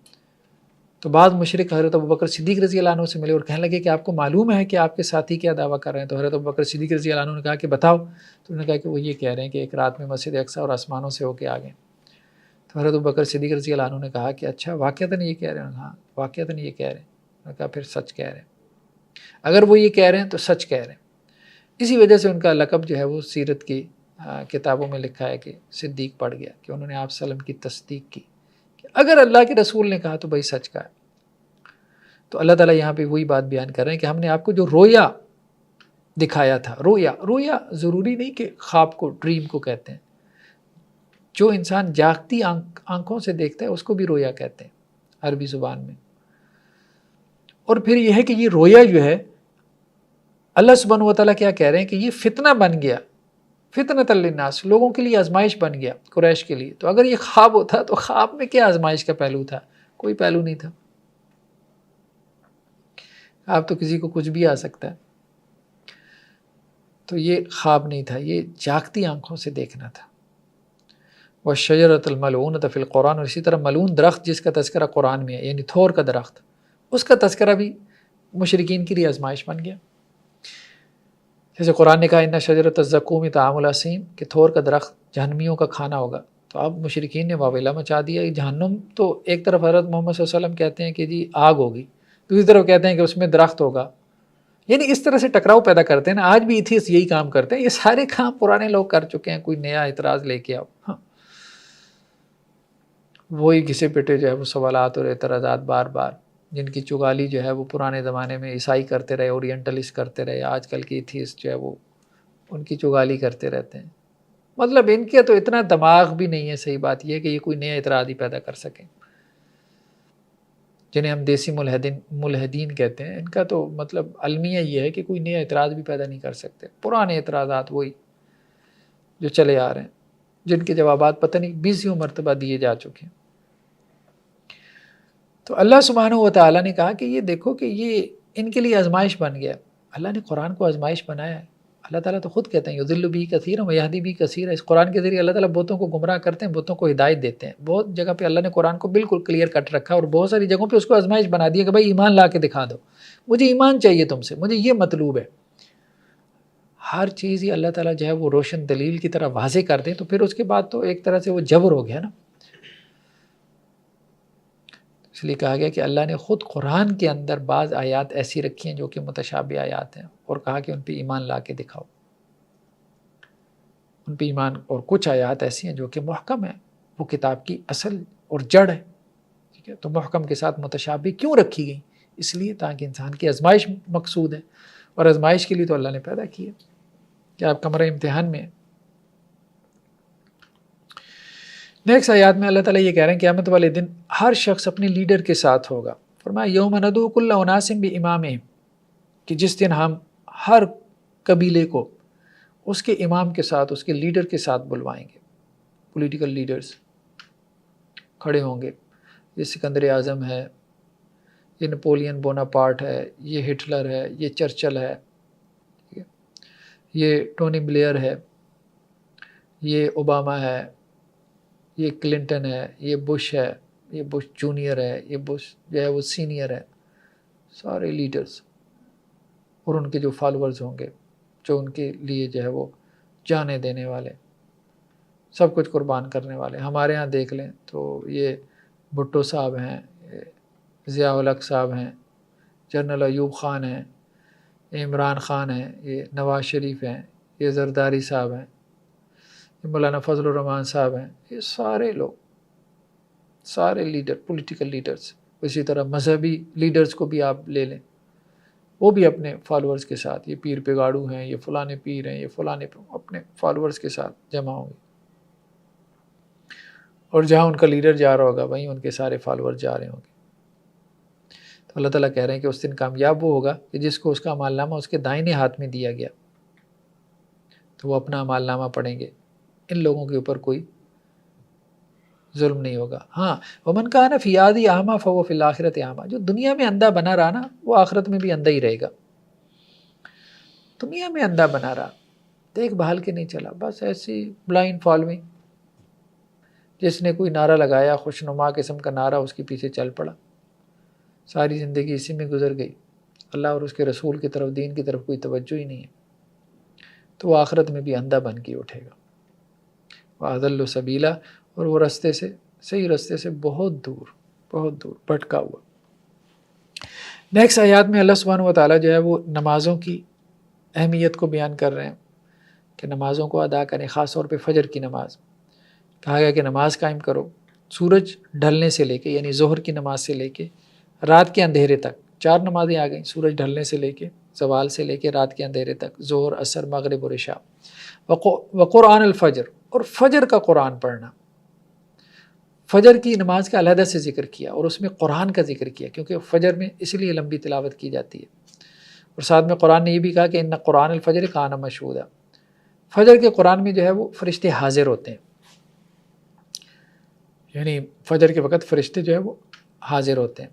تو بعض مشرک حضرت ابوبکر صدیق رضی اللہ عنہ سے ملے اور کہنے لگے کہ آپ کو معلوم ہے کہ آپ کے ساتھی کیا دعویٰ کر رہے ہیں؟ تو حضرت ابوبکر صدیق رضی اللہ عنہ نے کہا کہ بتاؤ۔ تو انہوں نے کہا کہ وہ یہ کہہ رہے ہیں کہ ایک رات میں مسجد اقصیٰ اور آسمانوں سے ہو کے آ گئے۔ تو حضرت ابوبکر صدیق رضی اللہ عنہ نے کہا کہ اچھا واقعتاً یہ کہہ رہے ہیں؟ ہاں واقعتاً یہ کہہ رہے ہیں۔ انہوں نے کہا پھر سچ کہہ رہے ہیں، اگر وہ یہ کہہ رہے ہیں تو سچ کہہ رہے ہیں۔ اسی وجہ سے ان کا لقب جو ہے وہ سیرت کی کتابوں میں لکھا ہے کہ صدیق پڑ گیا، کہ انہوں نے آپ صلی اللہ علیہ وسلم کی تصدیق کی کہ اگر اللہ کے رسول نے کہا تو بھائی سچ کہا ہے۔ تو اللہ تعالیٰ یہاں پہ وہی بات بیان کر رہے ہیں کہ ہم نے آپ کو جو رویا دکھایا تھا، رویا ضروری نہیں کہ خواب کو، ڈریم کو کہتے ہیں، جو انسان جاگتی آنکھوں سے دیکھتا ہے اس کو بھی رویا کہتے ہیں عربی زبان میں۔ اور پھر یہ ہے کہ یہ رویا جو ہے اللہ سبحانہ و تعالیٰ کیا کہہ رہے ہیں کہ یہ فتنہ بن گیا، فتنۃ للناس، لوگوں کے لیے آزمائش بن گیا، قریش کے لیے۔ تو اگر یہ خواب ہوتا تو خواب میں کیا آزمائش کا پہلو تھا؟ کوئی پہلو نہیں تھا۔ آپ تو کسی کو کچھ بھی آ سکتا ہے، تو یہ خواب نہیں تھا، یہ جاگتی آنکھوں سے دیکھنا تھا۔ وَالشَّجَرَةَ الْمَلْعُونَةَ فِي الْقُرْآنِ، اور اسی طرح ملعون درخت جس کا تذکرہ قرآن میں ہے، یعنی تھور کا درخت، اس کا تذکرہ بھی مشرکین کے لیے آزمائش بن گیا۔ جیسے قرآن نے کہا اِنَّ شَجَرَةَ الزَّقُومِ طَعَامُ الْأَثِيمِ کہ تھور کا درخت جہنمیوں کا کھانا ہوگا۔ تو اب مشرکین نے واویلا مچا دیا۔ جہنم تو ایک طرف حضرت محمد صلی اللہ علیہ وسلم کہتے ہیں کہ جی آگ ہوگی، دوسری طرف کہتے ہیں کہ اس میں درخت ہوگا، یعنی اس طرح سے ٹکراؤ پیدا کرتے ہیں نا۔ آج بھی ایتھیسٹ یہی کام کرتے ہیں، یہ سارے کام پرانے لوگ کر چکے ہیں، کوئی نیا اعتراض لے کے آؤ۔ ہاں، وہی گھسے پیٹے جو ہے وہ سوالات اور اعتراضات بار بار، جن کی چغالی جو ہے وہ پرانے زمانے میں عیسائی کرتے رہے، اورینٹلسٹ کرتے رہے، آج کل کے ایتھیسٹ جو ہے وہ ان کی چغالی کرتے رہتے ہیں۔ مطلب ان کے تو اتنا دماغ بھی نہیں ہے، صحیح بات یہ ہے کہ یہ کوئی نیا اعتراض ہی پیدا کر سکیں، جنہیں ہم دیسی ملحدین کہتے ہیں۔ ان کا تو مطلب المیہ یہ ہے کہ کوئی نیا اعتراض بھی پیدا نہیں کر سکتے، پرانے اعتراضات وہی جو چلے آ رہے ہیں، جن کے جوابات پتہ نہیں 20 مرتبہ دیے جا چکے ہیں۔ تو اللہ سبحانہ و تعالیٰ نے کہا کہ یہ دیکھو کہ یہ ان کے لیے آزمائش بن گیا۔ اللہ نے قرآن کو آزمائش بنایا ہے۔ اللہ تعالیٰ تو خود کہتے ہیں یضل بہ کثیرا ویہدی بہ کثیرا، اس قرآن کے ذریعے اللہ تعالیٰ بہتوں کو گمراہ کرتے ہیں، بہتوں کو ہدایت دیتے ہیں۔ بہت جگہ پہ اللہ نے قرآن کو بالکل کلیئر کٹ رکھا ہے، اور بہت ساری جگہوں پہ اس کو آزمائش بنا دیا کہ بھائی ایمان لا کے دکھا دو، مجھے ایمان چاہیے تم سے، مجھے یہ مطلوب ہے۔ ہر چیز ہی اللہ تعالیٰ جو ہے وہ روشن دلیل کی طرح واضح کر دیں تو پھر اس کے بعد تو ایک طرح سے وہ جبر ہو گیا نا۔ اس لیے کہا گیا کہ اللہ نے خود قرآن کے اندر بعض آیات ایسی رکھی ہیں جو کہ متشابہ آیات ہیں، اور کہا کہ ان پہ ایمان لا کے دکھاؤ، ان پہ ایمان۔ اور کچھ آیات ایسی ہیں جو کہ محکم ہیں، وہ کتاب کی اصل اور جڑ ہے، ٹھیک ہے۔ تو محکم کے ساتھ متشابہ کیوں رکھی گئی؟ اس لیے تاکہ انسان کی آزمائش مقصود ہے، اور آزمائش کے لیے تو اللہ نے پیدا کی ہے کہ آپ کمرہ امتحان میں ہیں۔ نیکسٹ آیات میں اللہ تعالیٰ یہ کہہ رہے ہیں کہ قیامت والے دن ہر شخص اپنے لیڈر کے ساتھ ہوگا۔ فرمایا یوم ندعو کل اناس بامامہم، کہ جس دن ہم ہر قبیلے کو اس کے امام کے ساتھ، اس کے لیڈر کے ساتھ بلوائیں گے۔ پولیٹیکل لیڈرز کھڑے ہوں گے، یہ سکندر اعظم ہے، یہ نپولین بوناپارٹ ہے، یہ ہٹلر ہے، یہ چرچل ہے، یہ ٹونی بلیئر ہے، یہ اوباما ہے، یہ کلنٹن ہے، یہ بش ہے، یہ بش جونیئر ہے، یہ بش جو ہے وہ سینئر ہے، سارے لیڈرز اور ان کے جو فالورز ہوں گے، جو ان کے لیے جو ہے وہ جانیں دینے والے، سب کچھ قربان کرنے والے۔ ہمارے ہاں دیکھ لیں تو یہ بھٹو صاحب ہیں، یہ ضیاء الحق صاحب ہیں، جنرل ایوب خان ہیں، عمران خان ہیں، یہ نواز شریف ہیں، یہ زرداری صاحب ہیں، یہ مولانا فضل الرحمان صاحب ہیں، یہ سارے لوگ، سارے لیڈر، پولیٹیکل لیڈرز۔ اسی طرح مذہبی لیڈرز کو بھی آپ لے لیں، وہ بھی اپنے فالورز کے ساتھ، یہ پیر پگاڑو ہیں، یہ فلانے پیر ہیں، یہ فلانے اپنے فالورز کے ساتھ جمع ہوں گے، اور جہاں ان کا لیڈر جا رہا ہوگا وہیں ان کے سارے فالور جا رہے ہوں گے۔ تو اللہ تعالیٰ کہہ رہے ہیں کہ اس دن کامیاب وہ ہوگا کہ جس کو اس کا اعمال نامہ اس کے دائنے ہاتھ میں دیا گیا، تو وہ اپنا اعمال نامہ پڑھیں گے۔ ان لوگوں کے اوپر کوئی ظلم نہیں ہوگا۔ ہاں، ومن کان فی ہذہ اعمی فہو فی الآخرۃ اعمی، جو دنیا میں اندھا بنا رہا نا وہ آخرت میں بھی اندھا ہی رہے گا۔ دنیا میں اندھا بنا رہا، دیکھ بھال کے نہیں چلا، بس ایسی بلائنڈ فالوئنگ، جس نے کوئی نعرہ لگایا خوشنما قسم کا نعرہ، اس کے پیچھے چل پڑا، ساری زندگی اسی میں گزر گئی، اللہ اور اس کے رسول کی طرف، دین کی طرف کوئی توجہ ہی نہیں ہے، تو وہ آخرت میں بھی اندھا بن کے اٹھے گا۔ وَأَضَلُّ سَبِيلًا، اور وہ رستے سے، صحیح رستے سے بہت دور بھٹکا ہوا۔ نیکسٹ آیات میں اللہ سبحانہ و تعالیٰ جو ہے وہ نمازوں کی اہمیت کو بیان کر رہے ہیں کہ نمازوں کو ادا کریں، خاص طور پہ فجر کی نماز۔ کہا گیا کہ نماز قائم کرو سورج ڈھلنے سے لے کے، یعنی ظہر کی نماز سے لے کے رات کے اندھیرے تک، 4 نمازیں آ گئیں سورج ڈھلنے سے لے کے، زوال سے لے کے رات کے اندھیرے تک، ظہر، عصر، مغرب اور عشاء، وقرآن الفجر، اور فجر کا قرآن پڑھنا۔ فجر کی نماز کا علیحدہ سے ذکر کیا اور اس میں قرآن کا ذکر کیا، کیونکہ فجر میں اس لیے لمبی تلاوت کی جاتی ہے، اور ساتھ میں قرآن نے یہ بھی کہا کہ ان قرآن الفجر کان مشہودا، فجر کے قرآن میں جو ہے وہ فرشتے حاضر ہوتے ہیں، یعنی فجر کے وقت فرشتے جو ہے وہ حاضر ہوتے ہیں،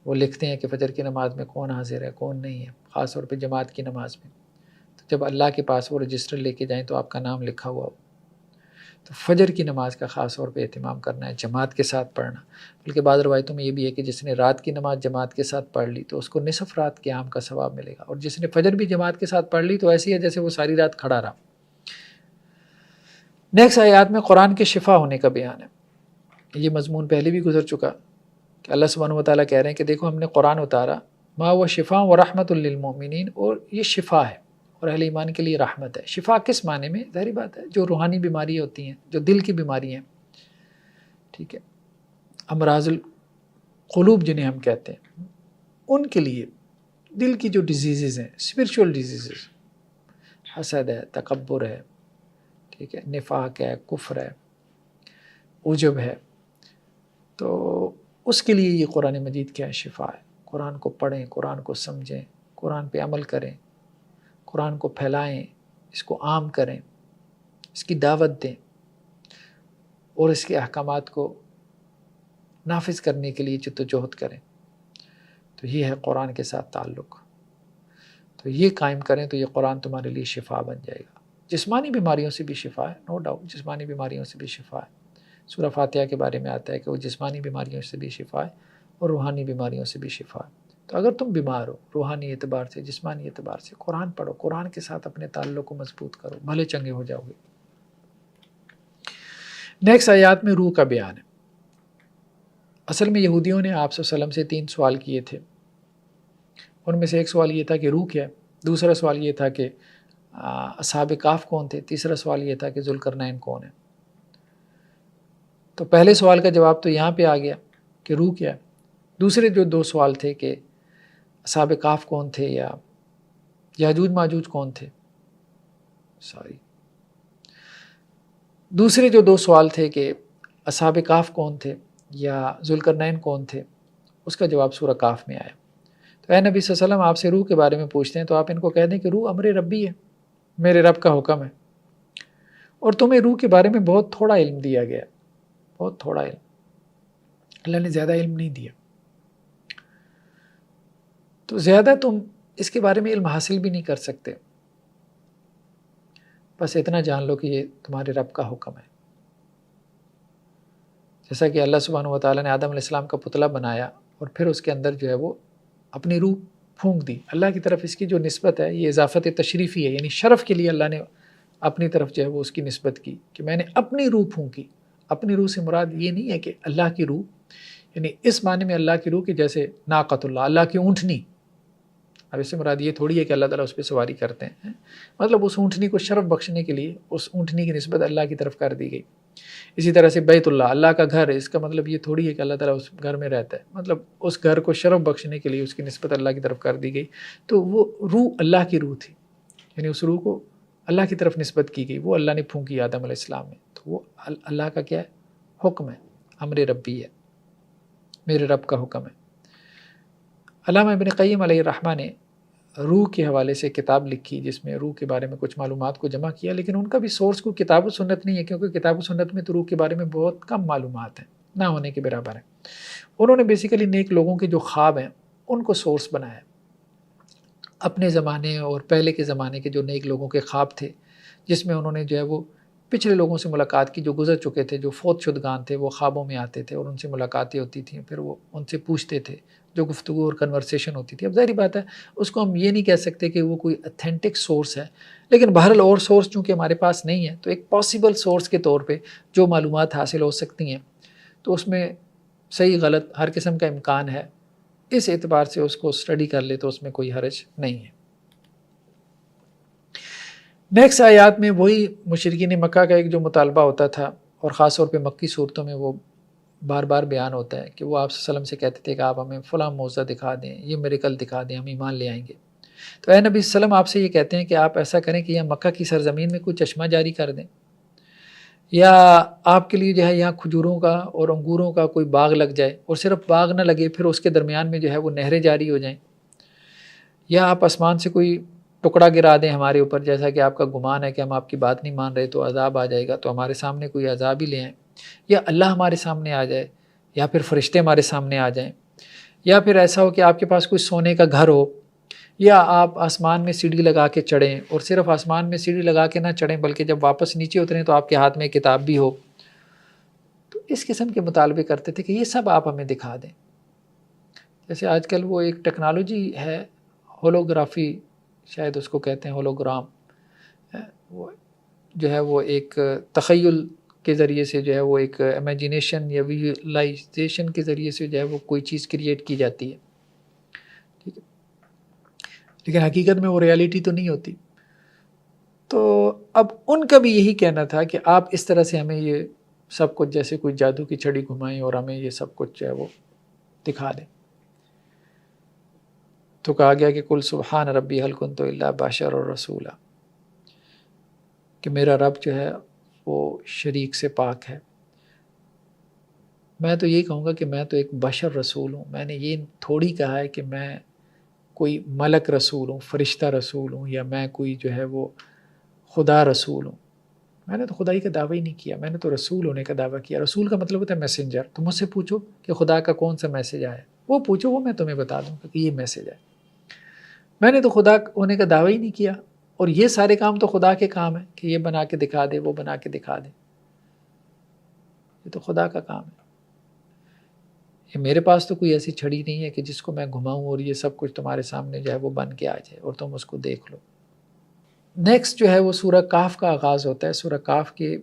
وہ لکھتے ہیں کہ فجر کی نماز میں کون حاضر ہے کون نہیں ہے، خاص طور پہ جماعت کی نماز میں۔ تو جب اللہ کے پاس وہ رجسٹر لے کے جائیں تو آپ کا نام لکھا ہوا ہو۔ تو فجر کی نماز کا خاص طور پہ اہتمام کرنا ہے، جماعت کے ساتھ پڑھنا، بلکہ بعض روایتوں میں یہ بھی ہے کہ جس نے رات کی نماز جماعت کے ساتھ پڑھ لی تو اس کو نصف رات قیام کا ثواب ملے گا، اور جس نے فجر بھی جماعت کے ساتھ پڑھ لی تو ایسی ہے جیسے وہ ساری رات کھڑا رہا۔ نیکسٹ آیات میں قرآن کے شفا ہونے کا بیان ہے۔ یہ مضمون پہلے بھی گزر چکا کہ اللہ سبحانہ و تعالیٰ کہہ رہے ہیں کہ دیکھو ہم نے قرآن اتارا، ما و شفا و رحمت للمؤمنین، اور یہ شفا ہے اور اہل ایمان کے لیے رحمت ہے۔ شفا کس معنی میں؟ ظاہری بات ہے جو روحانی بیماری ہوتی ہیں، جو دل کی بیماری ہیں، ٹھیک ہے، امراض القلوب جنہیں ہم کہتے ہیں، ان کے لیے دل کی جو ڈیزیزز ہیں، اسپرچول ڈیزیزز، حسد ہے، تکبر ہے، ٹھیک ہے، نفاق ہے، کفر ہے، عجب ہے، تو اس کے لیے یہ قرآن مجید کیا ہے؟ شفا ہے۔ قرآن کو پڑھیں، قرآن کو سمجھیں، قرآن پہ عمل کریں، قرآن کو پھیلائیں، اس کو عام کریں، اس کی دعوت دیں، اور اس کے احکامات کو نافذ کرنے کے لیے جدوجہد کریں۔ تو یہ ہے قرآن کے ساتھ تعلق، تو یہ قائم کریں تو یہ قرآن تمہارے لیے شفا بن جائے گا۔ جسمانی بیماریوں سے بھی شفا ہے، نو ڈاؤٹ، جسمانی بیماریوں سے بھی شفا ہے۔ سورہ فاتحہ کے بارے میں آتا ہے کہ وہ جسمانی بیماریوں سے بھی شفا ہے اور روحانی بیماریوں سے بھی شفا ہے۔ تو اگر تم بیمار ہو روحانی اعتبار سے، جسمانی اعتبار سے، قرآن پڑھو، قرآن کے ساتھ اپنے تعلق کو مضبوط کرو، بھلے چنگے ہو جاؤ گے۔ نیکسٹ آیات میں روح کا بیان ہے۔ اصل میں یہودیوں نے آپ صلی اللہ علیہ وسلم سے 3 سوال کیے تھے، ان میں سے ایک سوال یہ تھا کہ روح کیا ہے، دوسرا سوال یہ تھا کہ اصحاب کہف کون تھے، تیسرا سوال یہ تھا کہ ذوالقرنین کون ہے۔ تو پہلے سوال کا جواب تو یہاں پہ آ گیا کہ روح کیا ہے۔ دوسرے جو 2 سوال تھے کہ اصحاب کہف کون تھے یا یاجوج ماجوج کون تھے، دوسرے جو 2 سوال تھے کہ اصحاب کہف کون تھے یا ذوالقرنین کون تھے، اس کا جواب سورہ کہف میں آیا۔ تو اے نبی صلی اللہ علیہ وسلم آپ سے روح کے بارے میں پوچھتے ہیں تو آپ ان کو کہہ دیں کہ روح امر ربی ہے، میرے رب کا حکم ہے، اور تمہیں روح کے بارے میں بہت تھوڑا علم دیا گیا، بہت تھوڑا علم، اللہ نے زیادہ علم نہیں دیا، تو زیادہ تم اس کے بارے میں علم حاصل بھی نہیں کر سکتے، بس اتنا جان لو کہ یہ تمہارے رب کا حکم ہے۔ جیسا کہ اللہ سبحانہ و تعالیٰ نے آدم علیہ السلام کا پتلا بنایا اور پھر اس کے اندر جو ہے وہ اپنی روح پھونک دی، اللہ کی طرف اس کی جو نسبت ہے یہ اضافت تشریفی ہے، یعنی شرف کے لیے اللہ نے اپنی طرف جو ہے وہ اس کی نسبت کی کہ میں نے اپنی روح پھونکی۔ اپنی روح سے مراد یہ نہیں ہے کہ اللہ کی روح، یعنی اس معنی میں اللہ کی روح کہ جیسے ناقۃ اللہ، اللہ کی اونٹنی، اب اس سے مراد یہ تھوڑی ہے کہ اللہ تعالیٰ اس پہ سواری کرتے ہیں، مطلب اس اونٹنی کو شرف بخشنے کے لیے اس اونٹنی کی نسبت اللہ کی طرف کر دی گئی۔ اسی طرح سے بیت اللہ، اللہ کا گھر ہے، اس کا مطلب یہ تھوڑی ہے کہ اللہ تعالیٰ اس گھر میں رہتا ہے، مطلب اس گھر کو شرف بخشنے کے لیے اس کی نسبت اللہ کی طرف کر دی گئی۔ تو وہ روح اللہ کی روح تھی، یعنی اس روح کو اللہ کی طرف نسبت کی گئی، وہ اللہ نے پھونکی آدم علیہ السلام میں، تو وہ اللہ کا کیا ہے؟ حکم ہے، امر ربی ہے، میرے رب کا حکم ہے۔ علامہ ابن قیم علیہ الرحمہ نے روح کے حوالے سے کتاب لکھی جس میں روح کے بارے میں کچھ معلومات کو جمع کیا، لیکن ان کا بھی سورس کو کتاب و سنت نہیں ہے، کیونکہ کتاب و سنت میں تو روح کے بارے میں بہت کم معلومات ہیں، نہ ہونے کے برابر ہیں۔ انہوں نے بیسیکلی نیک لوگوں کے جو خواب ہیں ان کو سورس بنایا، اپنے زمانے اور پہلے کے زمانے کے جو نیک لوگوں کے خواب تھے، جس میں انہوں نے جو ہے وہ پچھلے لوگوں سے ملاقات کی، جو گزر چکے تھے، جو فوت شدگان تھے، وہ خوابوں میں آتے تھے اور ان سے ملاقاتیں ہوتی تھیں، پھر وہ ان سے پوچھتے تھے، جو گفتگو اور کنورسیشن ہوتی تھی۔ اب ظاہری بات ہے اس کو ہم یہ نہیں کہہ سکتے کہ وہ کوئی اتھینٹک سورس ہے، لیکن بہرحال اور سورس چونکہ ہمارے پاس نہیں ہے تو ایک پاسبل سورس کے طور پہ جو معلومات حاصل ہو سکتی ہیں تو اس میں صحیح غلط ہر قسم کا امکان ہے، اس اعتبار سے اس کو اسٹڈی کر لے تو اس میں کوئی حرج نہیں ہے۔ نیکسٹ آیات میں وہی مشرکین مکہ کا ایک جو مطالبہ ہوتا تھا، اور خاص طور پہ مکی صورتوں میں وہ بار بار بیان ہوتا ہے کہ وہ آپ صلی اللہ علیہ وسلم سے کہتے تھے کہ آپ ہمیں فلاں معجزہ دکھا دیں، یہ میریکل دکھا دیں، ہم ایمان لے آئیں گے۔ تو اے نبی صلی اللہ علیہ وسلم آپ سے یہ کہتے ہیں کہ آپ ایسا کریں کہ یہاں مکہ کی سرزمین میں کوئی چشمہ جاری کر دیں، یا آپ کے لیے جو ہے یہاں کھجوروں کا اور انگوروں کا کوئی باغ لگ جائے، اور صرف باغ نہ لگے، پھر اس کے درمیان میں جو ہے وہ نہریں جاری ہو جائیں، یا آپ آسمان سے کوئی ٹکڑا گرا دیں ہمارے اوپر، جیسا کہ آپ کا گمان ہے کہ ہم آپ کی بات نہیں مان رہے تو عذاب آ جائے گا، تو ہمارے سامنے کوئی عذاب ہی لے آئیں، یا اللہ ہمارے سامنے آ جائے، یا پھر فرشتے ہمارے سامنے آ جائیں، یا پھر ایسا ہو کہ آپ کے پاس کوئی سونے کا گھر ہو، یا آپ آسمان میں سیڑھی لگا کے چڑھیں، اور صرف آسمان میں سیڑھی لگا کے نہ چڑھیں بلکہ جب واپس نیچے اتریں تو آپ کے ہاتھ میں کتاب بھی ہو۔ تو اس قسم کے مطالبے کرتے تھے کہ یہ سب آپ ہمیں دکھا دیں۔ جیسے آج کل وہ ایک ٹیکنالوجی ہے، ہولوگرافی شاید اس کو کہتے ہیں، ہولوگرام، وہ جو ہے وہ ایک تخیل کے ذریعے سے جو ہے وہ ایک امیجینیشن یا ویژولائزیشن کے ذریعے سے جو ہے وہ کوئی چیز کریٹ کی جاتی ہے، ٹھیک ہے، لیکن حقیقت میں وہ ریالٹی تو نہیں ہوتی۔ تو اب ان کا بھی یہی کہنا تھا کہ آپ اس طرح سے ہمیں یہ سب کچھ جیسے کوئی جادو کی چھڑی گھمائیں اور ہمیں یہ سب کچھ جو ہے وہ دکھا دیں۔ تو کہا گیا کہ کل سبحان ربی هل کنت الا بشرا رسولا، کہ میرا رب جو ہے وہ شریک سے پاک ہے، میں تو یہی کہوں گا کہ میں تو ایک بشر رسول ہوں، میں نے یہ تھوڑی کہا ہے کہ میں کوئی ملک رسول ہوں، فرشتہ رسول ہوں، یا میں کوئی جو ہے وہ خدا رسول ہوں۔ میں نے تو خدائی کا دعویٰ ہی نہیں کیا، میں نے تو رسول ہونے کا دعویٰ کیا۔ رسول کا مطلب ہوتا ہے میسنجر۔ تو مجھ سے پوچھو کہ خدا کا کون سا میسج آیا، وہ پوچھو، وہ میں تمہیں بتا دوں کہ یہ میسج ہے۔ میں نے تو خدا ہونے کا دعویٰ ہی نہیں کیا، اور یہ سارے کام تو خدا کے کام ہیں کہ یہ بنا کے دکھا دے، وہ بنا کے دکھا دے، یہ تو خدا کا کام ہے۔ یہ میرے پاس تو کوئی ایسی چھڑی نہیں ہے کہ جس کو میں گھماؤں اور یہ سب کچھ تمہارے سامنے جو ہے وہ بن کے آ جائے اور تم اس کو دیکھ لو۔ نیکسٹ جو ہے وہ سورہ کاف کا آغاز ہوتا ہے۔ سورہ کاف کی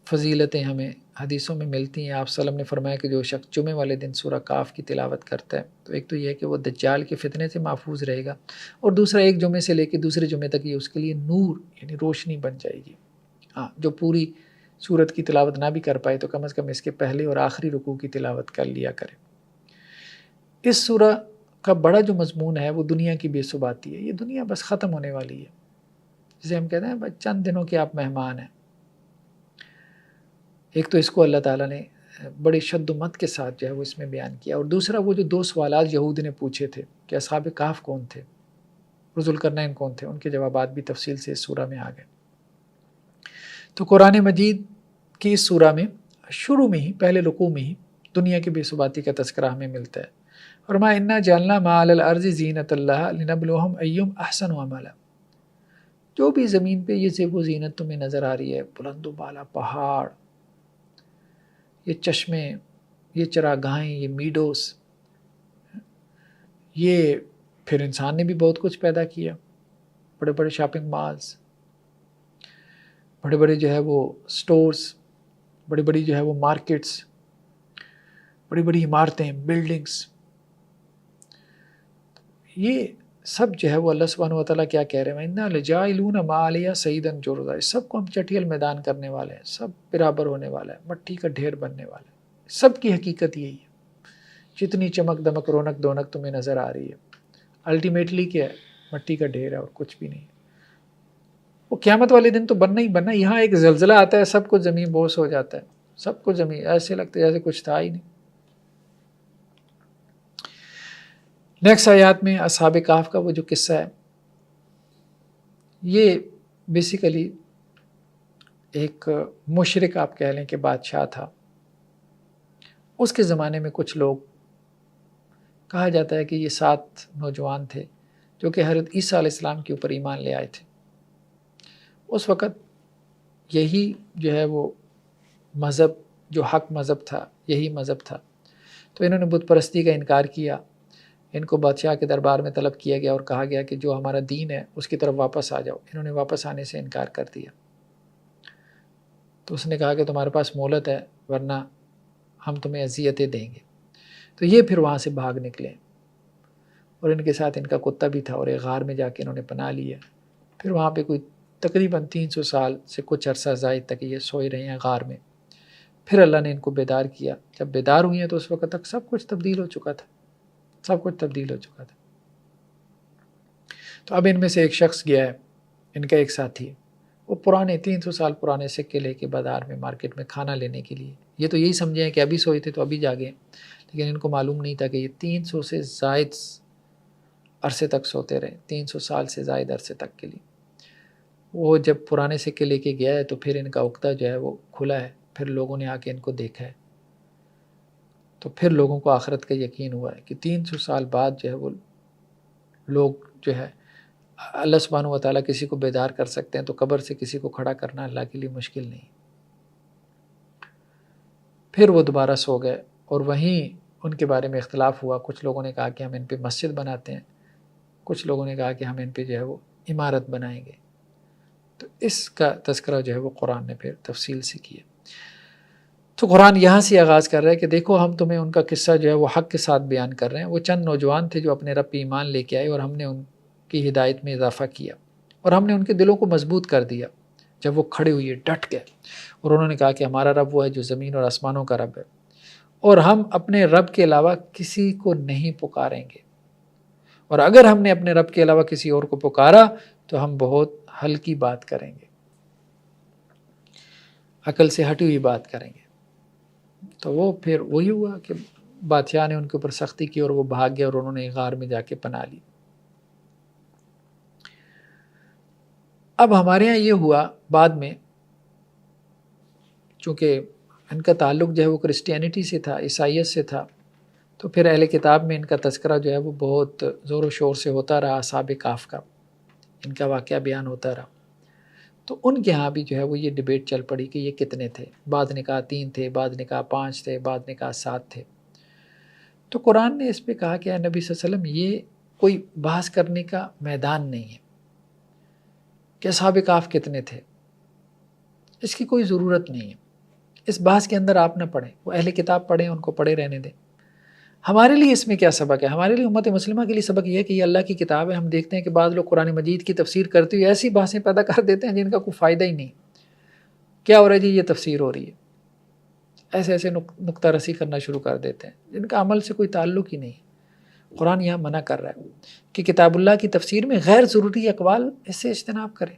فضیلتیں ہمیں حدیثوں میں ملتی ہیں۔ آپ صلی اللہ علیہ وسلم نے فرمایا کہ جو شخص جمعے والے دن سورہ کاف کی تلاوت کرتا ہے تو ایک تو یہ ہے کہ وہ دجال کے فتنے سے محفوظ رہے گا، اور دوسرا ایک جمعے سے لے کے دوسرے جمعے تک یہ اس کے لیے نور یعنی روشنی بن جائے گی۔ ہاں، جو پوری سورت کی تلاوت نہ بھی کر پائے تو کم از کم اس کے پہلے اور آخری رکوع کی تلاوت کر لیا کرے۔ اس سورہ کا بڑا جو مضمون ہے وہ دنیا کی بے ثباتی ہے۔ یہ دنیا بس ختم ہونے والی ہے، جسے ہم کہتے ہیں بس چند دنوں کے آپ مہمان ہیں۔ ایک تو اس کو اللہ تعالیٰ نے بڑی شد و مت کے ساتھ جو ہے وہ اس میں بیان کیا، اور دوسرا وہ جو 2 سوالات یہود نے پوچھے تھے کہ اصحاب کہف کون تھے، ذوالقرنین کون تھے، ان کے جوابات بھی تفصیل سے اس سورہ میں آ گئے۔ تو قرآن مجید کی اس سورہ میں شروع میں ہی پہلے رکوع میں ہی دنیا کی بے ثباتی کا تذکرہ ہمیں ملتا ہے۔ فرمایا انا جعلنا ما علی الارض زینۃ اللہ لنبلوہم ایہم احسن عملا۔ جو بھی زمین پہ یہ زیب و زینت تمہیں نظر آ رہی ہے، بلند و بالا پہاڑ، یہ چشمے، یہ چراگاہیں، یہ میڈوز، یہ پھر انسان نے بھی بہت کچھ پیدا کیا، بڑے بڑے شاپنگ مالز، بڑے بڑے جو ہے وہ سٹورز، بڑی بڑی جو ہے وہ مارکیٹس، بڑی بڑی عمارتیں، بلڈنگز، یہ سب جو ہے وہ اللہ سبحانہ و تعالیٰ کیا کہہ رہے ہیں، اِنَّا لَجَاعِلُونَ مَا عَلَيْهَا سَيِّدًا جُرُزًا، اس سب کو ہم چٹیل میدان کرنے والے ہیں، سب برابر ہونے والا ہے، مٹی کا ڈھیر بننے والا ہے۔ سب کی حقیقت یہی ہے۔ جتنی چمک دمک رونق دونک تمہیں نظر آ رہی ہے، الٹیمیٹلی کیا ہے، مٹی کا ڈھیر ہے اور کچھ بھی نہیں۔ وہ قیامت والے دن تو بننا ہی بننا، یہاں ایک زلزلہ آتا ہے سب کچھ زمین بوس ہو جاتا ہے، سب کچھ زمین ایسے لگتا ہے جیسے کچھ تھا ہی نہیں۔ نیکسٹ آیات میں اصحاب کہف کا وہ جو قصہ ہے، یہ بیسیکلی ایک مشرک آپ کہہ لیں کہ بادشاہ تھا۔ اس کے زمانے میں کچھ لوگ، کہا جاتا ہے کہ یہ 7 نوجوان تھے جو کہ حضرت عیسیٰ علیہ السلام کے اوپر ایمان لے آئے تھے۔ اس وقت یہی جو ہے وہ مذہب، جو حق مذہب تھا، یہی مذہب تھا۔ تو انہوں نے بت پرستی کا انکار کیا، ان کو بادشاہ کے دربار میں طلب کیا گیا اور کہا گیا کہ جو ہمارا دین ہے اس کی طرف واپس آ جاؤ۔ انہوں نے واپس آنے سے انکار کر دیا۔ تو اس نے کہا کہ تمہارے پاس مہلت ہے ورنہ ہم تمہیں اذیتیں دیں گے۔ تو یہ پھر وہاں سے بھاگ نکلے، اور ان کے ساتھ ان کا کتا بھی تھا، اور ایک غار میں جا کے انہوں نے پناہ لیا۔ پھر وہاں پہ کوئی تقریباً 300 سال سے کچھ عرصہ زائد تک یہ سوئے رہے ہیں غار میں۔ پھر اللہ نے ان کو بیدار کیا. جب بیدار ہوئی ہیں تو اس وقت تک سب کچھ تبدیل ہو چکا تھا، سب کچھ تبدیل ہو چکا تھا. تو اب ان میں سے ایک شخص گیا ہے، ان کا ایک ساتھی، وہ پرانے 300 سال پرانے سکے لے کے بازار میں مارکیٹ میں کھانا لینے کے لیے. یہ تو یہی سمجھے ہیں کہ ابھی سوئے تھے تو ابھی جاگے، لیکن ان کو معلوم نہیں تھا کہ یہ 300 سے زائد عرصے تک سوتے رہے، 300 سال سے زائد عرصے تک کے لیے. وہ جب پرانے سکے لے کے گیا ہے تو پھر ان کا عقدہ جو ہے وہ کھلا ہے. پھر لوگوں نے آ کے ان کو دیکھا ہے تو پھر لوگوں کو آخرت کا یقین ہوا ہے کہ 300 سال بعد جو ہے وہ لوگ جو ہے اللہ سبحانہ و تعالیٰ کسی کو بیدار کر سکتے ہیں، تو قبر سے کسی کو کھڑا کرنا اللہ کے لیے مشکل نہیں. پھر وہ دوبارہ سو گئے اور وہیں ان کے بارے میں اختلاف ہوا. کچھ لوگوں نے کہا کہ ہم ان پہ مسجد بناتے ہیں، کچھ لوگوں نے کہا کہ ہم ان پہ جو ہے وہ عمارت بنائیں گے. تو اس کا تذکرہ جو ہے وہ قرآن نے پھر تفصیل سے کیا. تو قرآن یہاں سے آغاز کر رہا ہے کہ دیکھو ہم تمہیں ان کا قصہ جو ہے وہ حق کے ساتھ بیان کر رہے ہیں. وہ چند نوجوان تھے جو اپنے رب پہ ایمان لے کے آئے اور ہم نے ان کی ہدایت میں اضافہ کیا اور ہم نے ان کے دلوں کو مضبوط کر دیا. جب وہ کھڑے ہوئے ڈٹ گئے اور انہوں نے کہا کہ ہمارا رب وہ ہے جو زمین اور آسمانوں کا رب ہے، اور ہم اپنے رب کے علاوہ کسی کو نہیں پکاریں گے، اور اگر ہم نے اپنے رب کے علاوہ کسی اور کو پکارا تو ہم بہت ہلکی بات کریں گے، عقل سے ہٹی ہوئی بات کریں گے. تو وہ پھر وہی ہوا کہ بادشاہ نے ان کے اوپر سختی کی اور وہ بھاگ گئے اور انہوں نے غار میں جا کے پناہ لی. اب ہمارے ہاں یہ ہوا بعد میں، چونکہ ان کا تعلق جو ہے وہ کرسچینٹی سے تھا، عیسائیت سے تھا، تو پھر اہل کتاب میں ان کا تذکرہ جو ہے وہ بہت زور و شور سے ہوتا رہا. اصحاب کہف کا ان کا واقعہ بیان ہوتا رہا. تو ان کے ہاں بھی جو ہے وہ یہ ڈیبیٹ چل پڑی کہ یہ کتنے تھے. بعض نے کہا 3 تھے، بعض نے کہا 5 تھے، بعض نے کہا 7 تھے. تو قرآن نے اس پہ کہا کہ اے نبی صلی اللہ علیہ وسلم یہ کوئی بحث کرنے کا میدان نہیں ہے کہ اصحاب کہف کتنے تھے، اس کی کوئی ضرورت نہیں ہے. اس بحث کے اندر آپ نہ پڑھیں، وہ اہل کتاب پڑھیں، ان کو پڑھے رہنے دیں. ہمارے لیے اس میں کیا سبق ہے؟ ہمارے لیے امت مسلمہ کے لیے سبق یہ ہے کہ یہ اللہ کی کتاب ہے. ہم دیکھتے ہیں کہ بعض لوگ قرآن مجید کی تفسیر کرتے ہوئے ایسی بحثیں پیدا کر دیتے ہیں جن کا کوئی فائدہ ہی نہیں. کیا ہو رہا ہے جی؟ یہ تفسیر ہو رہی ہے. ایسے ایسے نکتہ رسی کرنا شروع کر دیتے ہیں جن کا عمل سے کوئی تعلق ہی نہیں. قرآن یہاں منع کر رہا ہے کہ کتاب اللہ کی تفسیر میں غیر ضروری اقوال اس سے اجتناب کریں،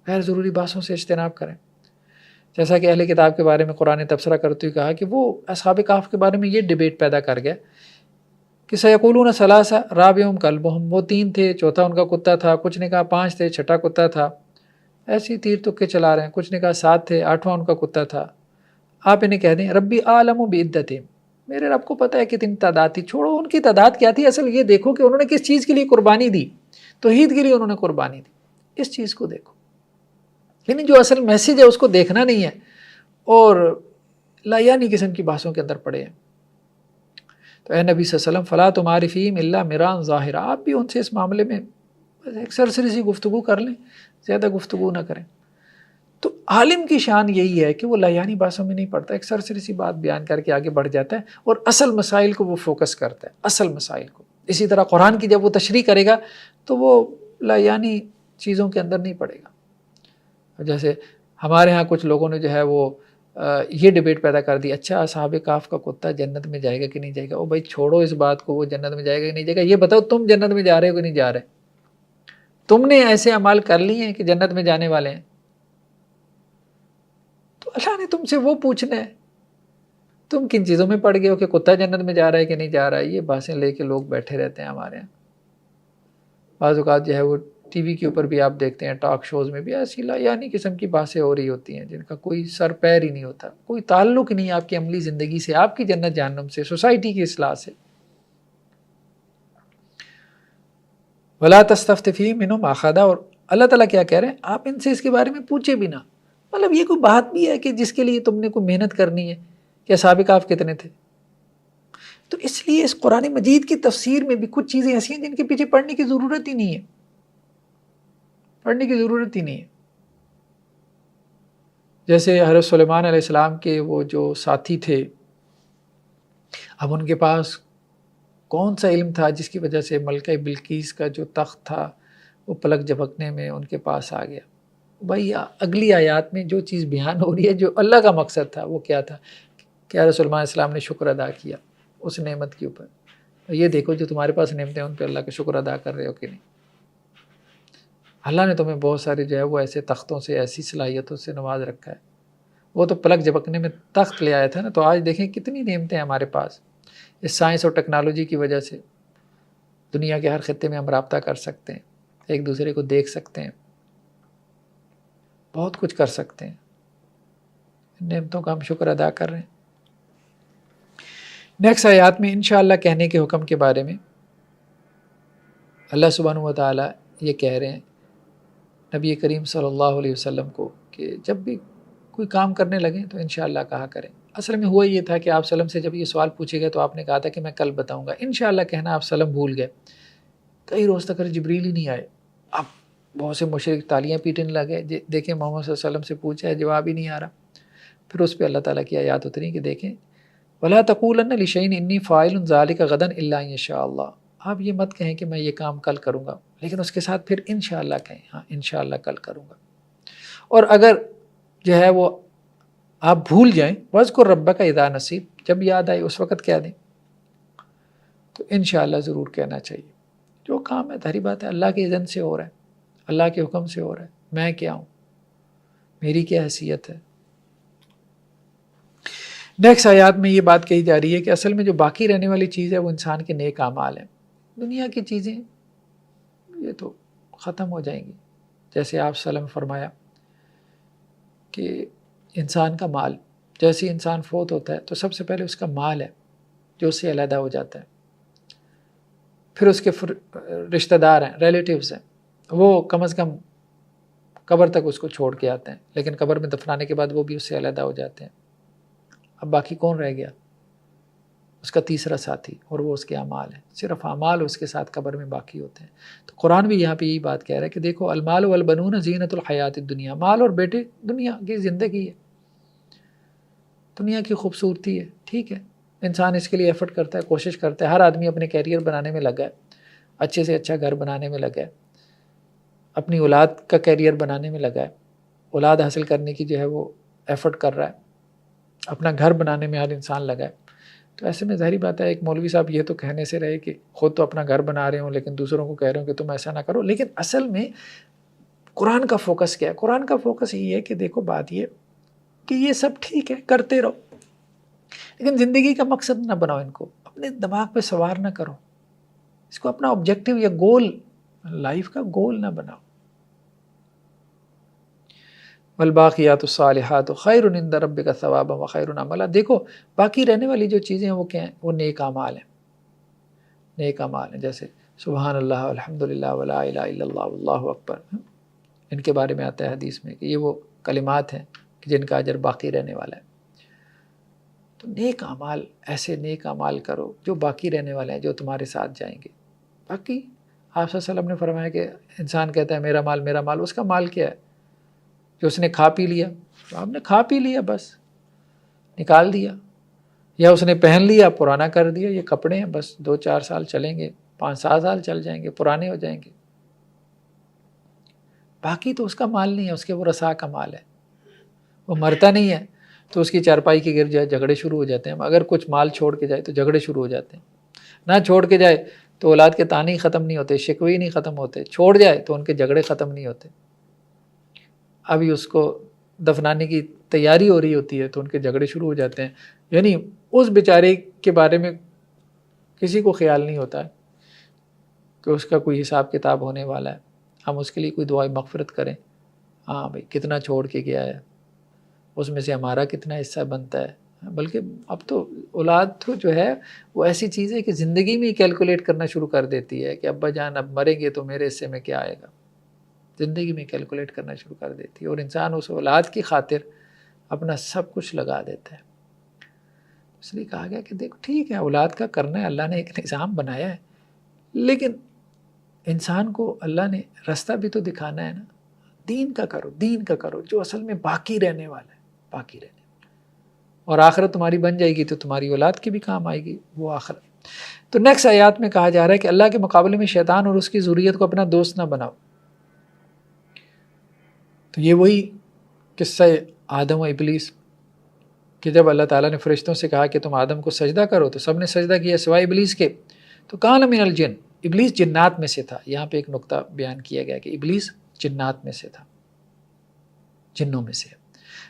غیر ضروری بحثوں سے اجتناب کریں. جیسا کہ اہل کتاب کے بارے میں قرآن تبصرہ کرتے ہوئے کہا کہ وہ اصحاب کہف کے بارے میں یہ ڈیبیٹ پیدا کر گیا کہ سیقولون ثلاثہ رابعہم کلبہم، وہ 3 تھے، چوتھا ان کا کتا تھا. کچھ نے کہا 5 تھے، چھٹا کتا تھا. ایسی تیر تکے چلا رہے ہیں. کچھ نے کہا 7 تھے، 8واں ان کا کتا تھا. آپ انہیں کہہ دیں ربی عالم بعدتہم، میرے رب کو پتہ ہے کتنی تعداد تھی. چھوڑو ان کی تعداد کیا تھی، اصل یہ دیکھو کہ انہوں نے کس چیز کے لیے قربانی دی. توحید کے لیے انہوں نے قربانی دی. اس چیز کو دیکھو، یعنی جو اصل میسیج ہے اس کو دیکھنا نہیں ہے اور لایانی قسم کی بحثوں کے اندر پڑے ہیں. تو اے نبی صلی اللہ علیہ وسلم فلا تمار فیہم الا مران ظاہرا، آپ بھی ان سے اس معاملے میں ایک سرسری سی گفتگو کر لیں، زیادہ گفتگو نہ کریں. تو عالم کی شان یہی ہے کہ وہ لایانی بحثوں میں نہیں پڑتا، ایک سرسری سی بات بیان کر کے آگے بڑھ جاتا ہے اور اصل مسائل کو وہ فوکس کرتا ہے، اصل مسائل کو. اسی طرح قرآن کی جب وہ تشریح کرے گا تو وہ لایانی چیزوں کے اندر نہیں پڑے گا. جیسے ہمارے ہاں کچھ لوگوں نے جو ہے وہ یہ ڈیبیٹ پیدا کر دی، اچھا اصحاب کہف کا کتا جنت میں جائے گا کہ نہیں جائے گا؟ او بھائی چھوڑو اس بات کو، وہ جنت میں جائے گا کہ نہیں جائے گا. یہ بتاؤ تم جنت میں جا رہے ہو کہ نہیں جا رہے؟ تم نے ایسے اعمال کر لیے ہیں کہ جنت میں جانے والے ہیں؟ تو اللہ نے تم سے وہ پوچھنا ہے تم کن چیزوں میں پڑ گئے ہو کہ کتا جنت میں جا رہا ہے کہ نہیں جا رہا ہے. یہ باتیں لے کے لوگ بیٹھے رہتے ہیں ہمارے یہاں. بعض اوقات جو ہے وہ ٹی وی کے اوپر بھی آپ دیکھتے ہیں، ٹاک شوز میں بھی ایسی لایانی قسم کی باتیں ہو رہی ہوتی ہیں جن کا کوئی سر پیر ہی نہیں ہوتا، کوئی تعلق نہیں آپ کی عملی زندگی سے، آپ کی جنت جہنم سے، سوسائٹی کی اصلاح سے. ولا تستفت فیہم منہم احدا، اور اللہ تعالیٰ کیا کہہ رہے ہیں؟ آپ ان سے اس کے بارے میں پوچھے بھی نہ. مطلب یہ کوئی بات بھی ہے کہ جس کے لیے تم نے کوئی محنت کرنی ہے کہ اصحاب کہف کتنے تھے؟ تو اس لیے اس قرآن مجید کی تفسیر میں بھی کچھ چیزیں ایسی ہیں جن کے پیچھے پڑھنے کی ضرورت ہی نہیں ہے، پڑھنے کی ضرورت ہی نہیں ہے. جیسے حضرت سلیمان علیہ السلام کے وہ جو ساتھی تھے، اب ان کے پاس کون سا علم تھا جس کی وجہ سے ملکہ بلقیس کا جو تخت تھا وہ پلک جھپکنے میں ان کے پاس آ گیا؟ بھائی اگلی آیات میں جو چیز بیان ہو رہی ہے، جو اللہ کا مقصد تھا وہ کیا تھا کہ رسول اللہ علیہ السلام نے شکر ادا کیا اس نعمت کے اوپر۔ یہ دیکھو جو تمہارے پاس نعمتیں ان پہ اللہ کا شکر ادا کر رہے ہو کہ نہیں؟ اللہ نے تمہیں بہت سارے جو ہے وہ ایسے تختوں سے، ایسی صلاحیتوں سے نواز رکھا ہے۔ وہ تو پلک جھپکنے میں تخت لے آیا تھا نا، تو آج دیکھیں کتنی نعمتیں ہیں ہمارے پاس۔ اس سائنس اور ٹیکنالوجی کی وجہ سے دنیا کے ہر خطے میں ہم رابطہ کر سکتے ہیں، ایک دوسرے کو دیکھ سکتے ہیں، بہت کچھ کر سکتے ہیں۔ نعمتوں کا ہم شکر ادا کر رہے ہیں۔ نیکسٹ آیات میں انشاءاللہ کہنے کے حکم کے بارے میں اللہ سبحانہ و تعالیٰ یہ کہہ رہے ہیں نبی کریم صلی اللہ علیہ وسلم کو کہ جب بھی کوئی کام کرنے لگیں تو انشاءاللہ کہا کریں۔ اصل میں ہوا یہ تھا کہ آپ وسلم سے جب یہ سوال پوچھے گئے تو آپ نے کہا تھا کہ میں کل بتاؤں گا، انشاءاللہ کہنا آپ وسلم بھول گئے۔ کئی روز تک جبریل ہی نہیں آئے۔ اب بہت سے مشرک تالیاں پیٹنے لگے، دیکھیں محمد صلی اللہ علیہ وسلم سے پوچھا ہے جواب ہی نہیں آ رہا۔ پھر اس پہ اللہ تعالیٰ کی آیات اتری کہ دیکھیں وَلَا تَقُولَنَّ لِشَيْءٍ إِنِّي فَاعِلٌ ذَلِكَ غَدًا إِلَّا إِن يَشَاءَ اللَّهُ۔ آپ یہ مت کہیں کہ میں یہ کام کل کروں گا، لیکن اس کے ساتھ پھر انشاءاللہ کہیں، ہاں انشاءاللہ کل کروں گا۔ اور اگر جو ہے وہ آپ بھول جائیں وَاذْكُر رَبَّكَ إِذَا نَسِيتَ، جب یاد آئے اس وقت کہہ دیں، تو انشاءاللہ ضرور کہنا چاہیے۔ جو کام ہے ظاہری بات ہے اللہ کے اذن سے ہو رہا ہے، اللہ کے حکم سے ہو رہا ہے، میں کیا ہوں، میری کیا حیثیت ہے۔ نیکسٹ آیات میں یہ بات کہی جا رہی ہے کہ اصل میں جو باقی رہنے والی چیز ہے وہ انسان کے نیک اعمال ہیں۔ دنیا کی چیزیں یہ تو ختم ہو جائیں گی، جیسے آپ صلی اللہ علیہ وسلم فرمایا کہ انسان کا مال، جیسے انسان فوت ہوتا ہے تو سب سے پہلے اس کا مال ہے جو اس سے علیحدہ ہو جاتا ہے، پھر اس کے رشتہ دار ہیں، ریلیٹیوز ہیں، وہ کم از کم قبر تک اس کو چھوڑ کے آتے ہیں، لیکن قبر میں دفنانے کے بعد وہ بھی اس سے علیحدہ ہو جاتے ہیں۔ اب باقی کون رہ گیا؟ اس کا تیسرا ساتھی، اور وہ اس کے اعمال ہیں۔ صرف اعمال اس کے ساتھ قبر میں باقی ہوتے ہیں۔ تو قرآن بھی یہاں پہ یہی بات کہہ رہا ہے کہ دیکھو المال والبنون زینت الحیات الدنیا، مال اور بیٹے دنیا کی زندگی ہے، دنیا کی خوبصورتی ہے، ٹھیک ہے، انسان اس کے لیے ایفرٹ کرتا ہے، کوشش کرتا ہے، ہر آدمی اپنے کیریئر بنانے میں لگا ہے، اچھے سے اچھا گھر بنانے میں لگا ہے، اپنی اولاد کا کیریئر بنانے میں لگا ہے، اولاد حاصل کرنے کی جو ہے وہ ایفرٹ کر رہا ہے، اپنا گھر بنانے میں ہر انسان لگا ہے۔ تو ایسے میں ظاہری بات ہے ایک مولوی صاحب یہ تو کہنے سے رہے کہ خود تو اپنا گھر بنا رہے ہوں لیکن دوسروں کو کہہ رہے ہوں کہ تم ایسا نہ کرو، لیکن اصل میں قرآن کا فوکس کیا ہے؟ قرآن کا فوکس یہ ہے کہ دیکھو بات یہ کہ یہ سب ٹھیک ہے کرتے رہو، لیکن زندگی کا مقصد نہ بناؤ، ان کو اپنے دماغ پہ سوار نہ کرو، اس کو اپنا آبجیکٹیو یا گول، لائف کا گول نہ بناؤ۔ والباقیات الصالحات خیر عند ربک ثوابا وخیر عملا، دیکھو باقی رہنے والی جو چیزیں ہیں وہ کیا ہیں؟ وہ نیک اعمال ہیں، نیک اعمال ہیں، جیسے سبحان اللہ الحمدللہ ولا الہ الا اللہ واللہ اکبر، ان کے بارے میں آتا ہے حدیث میں کہ یہ وہ کلمات ہیں کہ جن کا اجر باقی رہنے والا ہے۔ تو نیک اعمال، ایسے نیک اعمال کرو جو باقی رہنے والے ہیں، جو تمہارے ساتھ جائیں گے۔ باقی آپ صلی اللہ علیہ وسلم نے فرمایا کہ انسان کہتا ہے میرا مال میرا مال، اس کا مال کیا ہے؟ جو اس نے کھا پی لیا، آپ نے کھا پی لیا بس نکال دیا، یا اس نے پہن لیا پرانا کر دیا، یہ کپڑے ہیں بس 2-4 سال چلیں گے، 5-7 سال چل جائیں گے، پرانے ہو جائیں گے، باقی تو اس کا مال نہیں ہے، اس کے وہ رسا کا مال ہے، وہ مرتا نہیں ہے تو اس کی چارپائی کے گر جائے جھگڑے شروع ہو جاتے ہیں، اگر کچھ مال چھوڑ کے جائے تو جھگڑے شروع ہو جاتے ہیں، نہ چھوڑ کے جائے تو اولاد کے تانے ہی ختم نہیں ہوتے، شکوے ہی نہیں ختم ہوتے، چھوڑ جائے تو ان کے جھگڑے ختم نہیں ہوتے، ابھی اس کو دفنانے کی تیاری ہو رہی ہوتی ہے تو ان کے جھگڑے شروع ہو جاتے ہیں، یعنی اس بیچارے کے بارے میں کسی کو خیال نہیں ہوتا ہے کہ اس کا کوئی حساب کتاب ہونے والا ہے، ہم اس کے لیے کوئی دعائیں مغفرت کریں، ہاں بھائی کتنا چھوڑ کے گیا ہے، اس میں سے ہمارا کتنا حصہ بنتا ہے، بلکہ اب تو اولاد تو جو ہے وہ ایسی چیز ہے کہ زندگی میں ہی کیلکولیٹ کرنا شروع کر دیتی ہے کہ ابا جان اب مریں گے تو میرے حصے میں کیا آئے گا، زندگی میں کیلکولیٹ کرنا شروع کر دیتی ہے، اور انسان اس اولاد کی خاطر اپنا سب کچھ لگا دیتا ہے۔ اس لیے کہا گیا کہ دیکھو ٹھیک ہے اولاد کا کرنا ہے، اللہ نے ایک نظام بنایا ہے، لیکن انسان کو اللہ نے راستہ بھی تو دکھانا ہے نا، دین کا کرو، دین کا کرو جو اصل میں باقی رہنے والا ہے، باقی رہنے والا، اور آخرت تمہاری بن جائے گی تو تمہاری اولاد کی بھی کام آئے گی وہ آخرت۔ تو نیکسٹ آیات میں کہا جا رہا ہے کہ اللہ کے مقابلے میں شیطان اور اس کی ذریت کو اپنا دوست نہ بناؤ۔ تو یہ وہی قصہ آدم و ابلیس کہ جب اللہ تعالیٰ نے فرشتوں سے کہا کہ تم آدم کو سجدہ کرو تو سب نے سجدہ کیا سوائے ابلیس کے، تو کان من الجن، ابلیس جنات میں سے تھا۔ یہاں پہ ایک نقطہ بیان کیا گیا کہ ابلیس جنات میں سے تھا، جنوں میں سے۔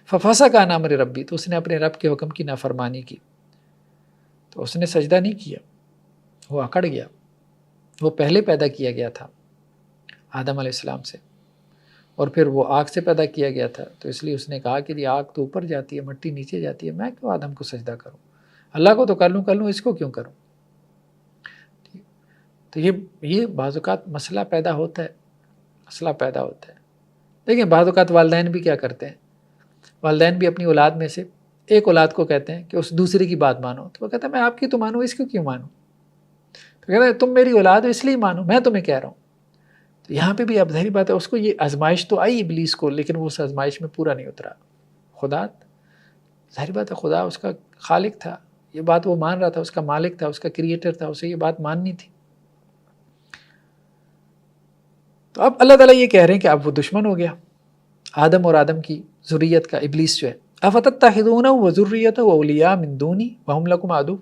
ففسق عن امر ربی، تو اس نے اپنے رب کے حکم کی نافرمانی کی، تو اس نے سجدہ نہیں کیا، وہ اکڑ گیا۔ وہ پہلے پیدا کیا گیا تھا آدم علیہ السلام سے، اور پھر وہ آگ سے پیدا کیا گیا تھا، تو اس لیے اس نے کہا کہ جی آگ تو اوپر جاتی ہے، مٹی نیچے جاتی ہے، میں کیوں آدم کو سجدہ کروں؟ اللہ کو تو کر لوں، اس کو کیوں کروں؟ تو یہ بعض اوقات مسئلہ پیدا ہوتا ہے۔ لیکن بعض اوقات والدین بھی کیا کرتے ہیں، والدین بھی اپنی اولاد میں سے ایک اولاد کو کہتے ہیں کہ اس دوسرے کی بات مانو، تو وہ کہتا ہے میں آپ کی تو مانوں، اس کو کیوں مانوں؟ تو کہتا ہے تم میری اولاد ہو اس لیے مانو، میں تمہیں کہہ رہا ہوں۔ تو یہاں پہ بھی اب ظاہری بات ہے اس کو یہ آزمائش تو آئی ابلیس کو، لیکن وہ اس آزمائش میں پورا نہیں اترا۔ خدا، ظاہری بات ہے خدا اس کا خالق تھا، یہ بات وہ مان رہا تھا، اس کا مالک تھا، اس کا کریٹر تھا، اسے یہ بات ماننی تھی۔ تو اب اللہ تعالیٰ یہ کہہ رہے ہیں کہ اب وہ دشمن ہو گیا آدم اور آدم کی ذریت کا، ابلیس جو ہے۔ افتتخذونہ وذریتہ اولیاء من دونی وہم لکم عدو،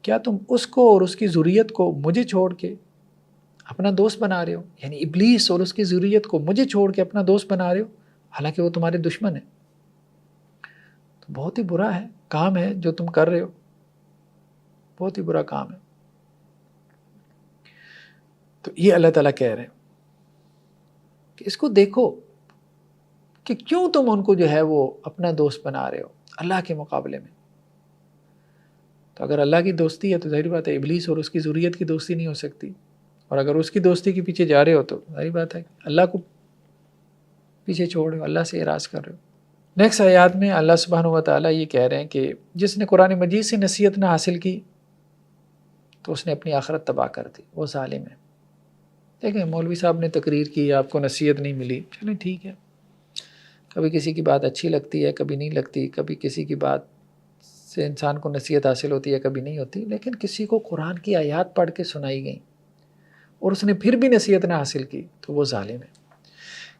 کیا تم اس کو اور اس کی ذریت کو مجھے چھوڑ کے اپنا دوست بنا رہے ہو؟ یعنی ابلیس اور اس کی ذریت کو مجھے چھوڑ کے اپنا دوست بنا رہے ہو، حالانکہ وہ تمہارے دشمن ہیں۔ تو بہت ہی برا ہے کام ہے جو تم کر رہے ہو، بہت ہی برا کام ہے۔ تو یہ اللہ تعالیٰ کہہ رہے ہیں کہ اس کو دیکھو کہ کیوں تم ان کو جو ہے وہ اپنا دوست بنا رہے ہو اللہ کے مقابلے میں۔ تو اگر اللہ کی دوستی ہے تو ظاہری بات ہے ابلیس اور اس کی ذریت کی دوستی نہیں ہو سکتی، اور اگر اس کی دوستی کے پیچھے جا رہے ہو تو ظاہری بات ہے اللہ کو پیچھے چھوڑ رہے ہو، اللہ سے اعراض کر رہے ہو۔ نیکسٹ آیات میں اللہ سبحانہ و تعالیٰ یہ کہہ رہے ہیں کہ جس نے قرآن مجید سے نصیحت نہ حاصل کی تو اس نے اپنی آخرت تباہ کر دی، وہ ظالم ہے۔ دیکھیں مولوی صاحب نے تقریر کی، آپ کو نصیحت نہیں ملی، چلیں ٹھیک ہے، کبھی کسی کی بات اچھی لگتی ہے، کبھی نہیں لگتی، کبھی کسی کی بات سے انسان کو نصیحت حاصل ہوتی ہے، کبھی نہیں ہوتی، لیکن کسی کو قرآن کی آیات پڑھ کے سنائی گئیں اور اس نے پھر بھی نصیحت نہ حاصل کی تو وہ ظالم ہے۔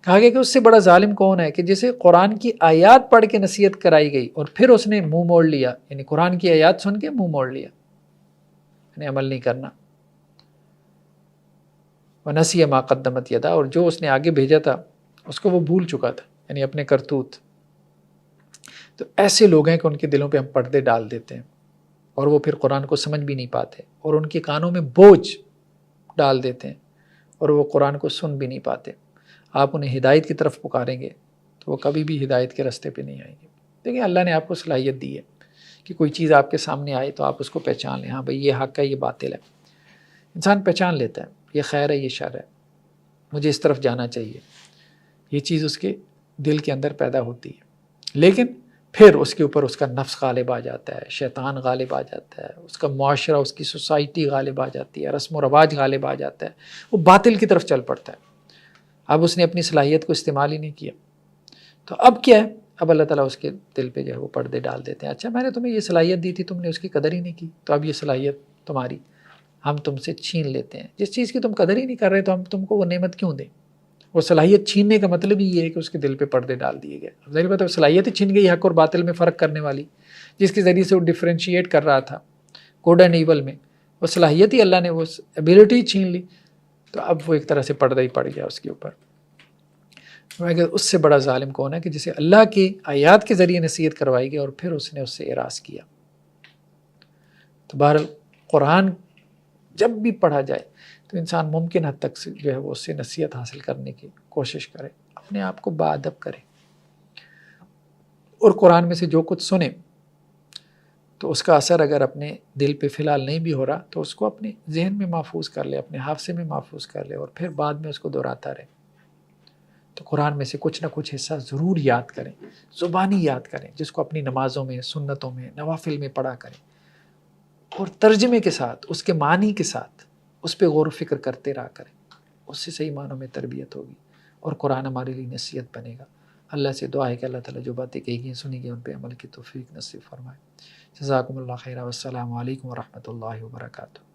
کہا گیا کہ اس سے بڑا ظالم کون ہے کہ جسے قرآن کی آیات پڑھ کے نصیحت کرائی گئی اور پھر اس نے منہ موڑ لیا، یعنی قرآن کی آیات سن کے منہ موڑ لیا، یعنی عمل نہیں کرنا۔ وَنَسِيَ مَا قَدَّمَتْ يَدَاهُ، اور جو اس نے آگے بھیجا تھا اس کو وہ بھول چکا تھا، یعنی اپنے کرتوت۔ تو ایسے لوگ ہیں کہ ان کے دلوں پہ ہم پردے ڈال دیتے ہیں اور وہ پھر قرآن کو سمجھ بھی نہیں پاتے، اور ان کے کانوں میں بوجھ ڈال دیتے ہیں اور وہ قرآن کو سن بھی نہیں پاتے۔ آپ انہیں ہدایت کی طرف پکاریں گے تو وہ کبھی بھی ہدایت کے راستے پہ نہیں آئیں گے۔ دیکھیں اللہ نے آپ کو صلاحیت دی ہے کہ کوئی چیز آپ کے سامنے آئے تو آپ اس کو پہچان لیں، ہاں بھئی یہ حق ہے، یہ باطل ہے۔ انسان پہچان لیتا ہے یہ خیر ہے، یہ شر ہے، مجھے اس طرف جانا چاہیے، یہ چیز اس کے دل کے اندر پیدا ہوتی ہے۔ لیکن پھر اس کے اوپر اس کا نفس غالب آ جاتا ہے، شیطان غالب آ جاتا ہے، اس کا معاشرہ، اس کی سوسائٹی غالب آ جاتی ہے، رسم و رواج غالب آ جاتا ہے، وہ باطل کی طرف چل پڑتا ہے۔ اب اس نے اپنی صلاحیت کو استعمال ہی نہیں کیا، تو اب کیا ہے، اب اللہ تعالیٰ اس کے دل پہ جو ہے وہ پردے ڈال دیتے ہیں۔ اچھا میں نے تمہیں یہ صلاحیت دی تھی، تم نے اس کی قدر ہی نہیں کی، تو اب یہ صلاحیت تمہاری ہم تم سے چھین لیتے ہیں۔ جس چیز کی تم قدر ہی نہیں کر رہے تو ہم تم کو وہ نعمت کیوں دیں؟ وہ صلاحیت چھیننے کا مطلب ہی یہ ہے کہ اس کے دل پہ پردے ڈال دیے گئے۔ ظاہر بات ہے صلاحیت ہی چھین گئی حق اور باطل میں فرق کرنے والی، جس کے ذریعے سے وہ ڈفرینشیٹ کر رہا تھا گڈ اینڈ ایول میں، وہ صلاحیت ہی اللہ نے وہ ایبلٹی چھین لی، تو اب وہ ایک طرح سے پردہ ہی پڑ گیا اس کے اوپر۔ اس سے بڑا ظالم کون ہے کہ جسے اللہ کی آیات کے ذریعے نصیحت کروائی گئی اور پھر اس نے اس سے اعراض کیا۔ تو بہرحال قرآن جب بھی پڑھا جائے تو انسان ممکن حد تک سے جو ہے وہ اس سے نصیحت حاصل کرنے کی کوشش کرے، اپنے آپ کو باادب کرے، اور قرآن میں سے جو کچھ سنے تو اس کا اثر اگر اپنے دل پہ فی الحال نہیں بھی ہو رہا تو اس کو اپنے ذہن میں محفوظ کر لے، اپنے حافظے میں محفوظ کر لے، اور پھر بعد میں اس کو دہراتا رہے۔ تو قرآن میں سے کچھ نہ کچھ حصہ ضرور یاد کریں، زبانی یاد کریں، جس کو اپنی نمازوں میں، سنتوں میں، نوافل میں پڑھا کریں، اور ترجمے کے ساتھ، اس کے معنی کے ساتھ اس پہ غور و فکر کرتے رہا کریں۔ اس سے صحیح معنوں میں تربیت ہوگی اور قرآن ہمارے لیے نصیحت بنے گا۔ اللہ سے دعا ہے کہ اللہ تعالیٰ جو باتیں کہی گئی سنی گئی ان پہ عمل کی توفیق نصیب فرمائے۔ جزاکم اللہ خیرہ، والسلام علیکم ورحمۃ اللہ وبرکاتہ۔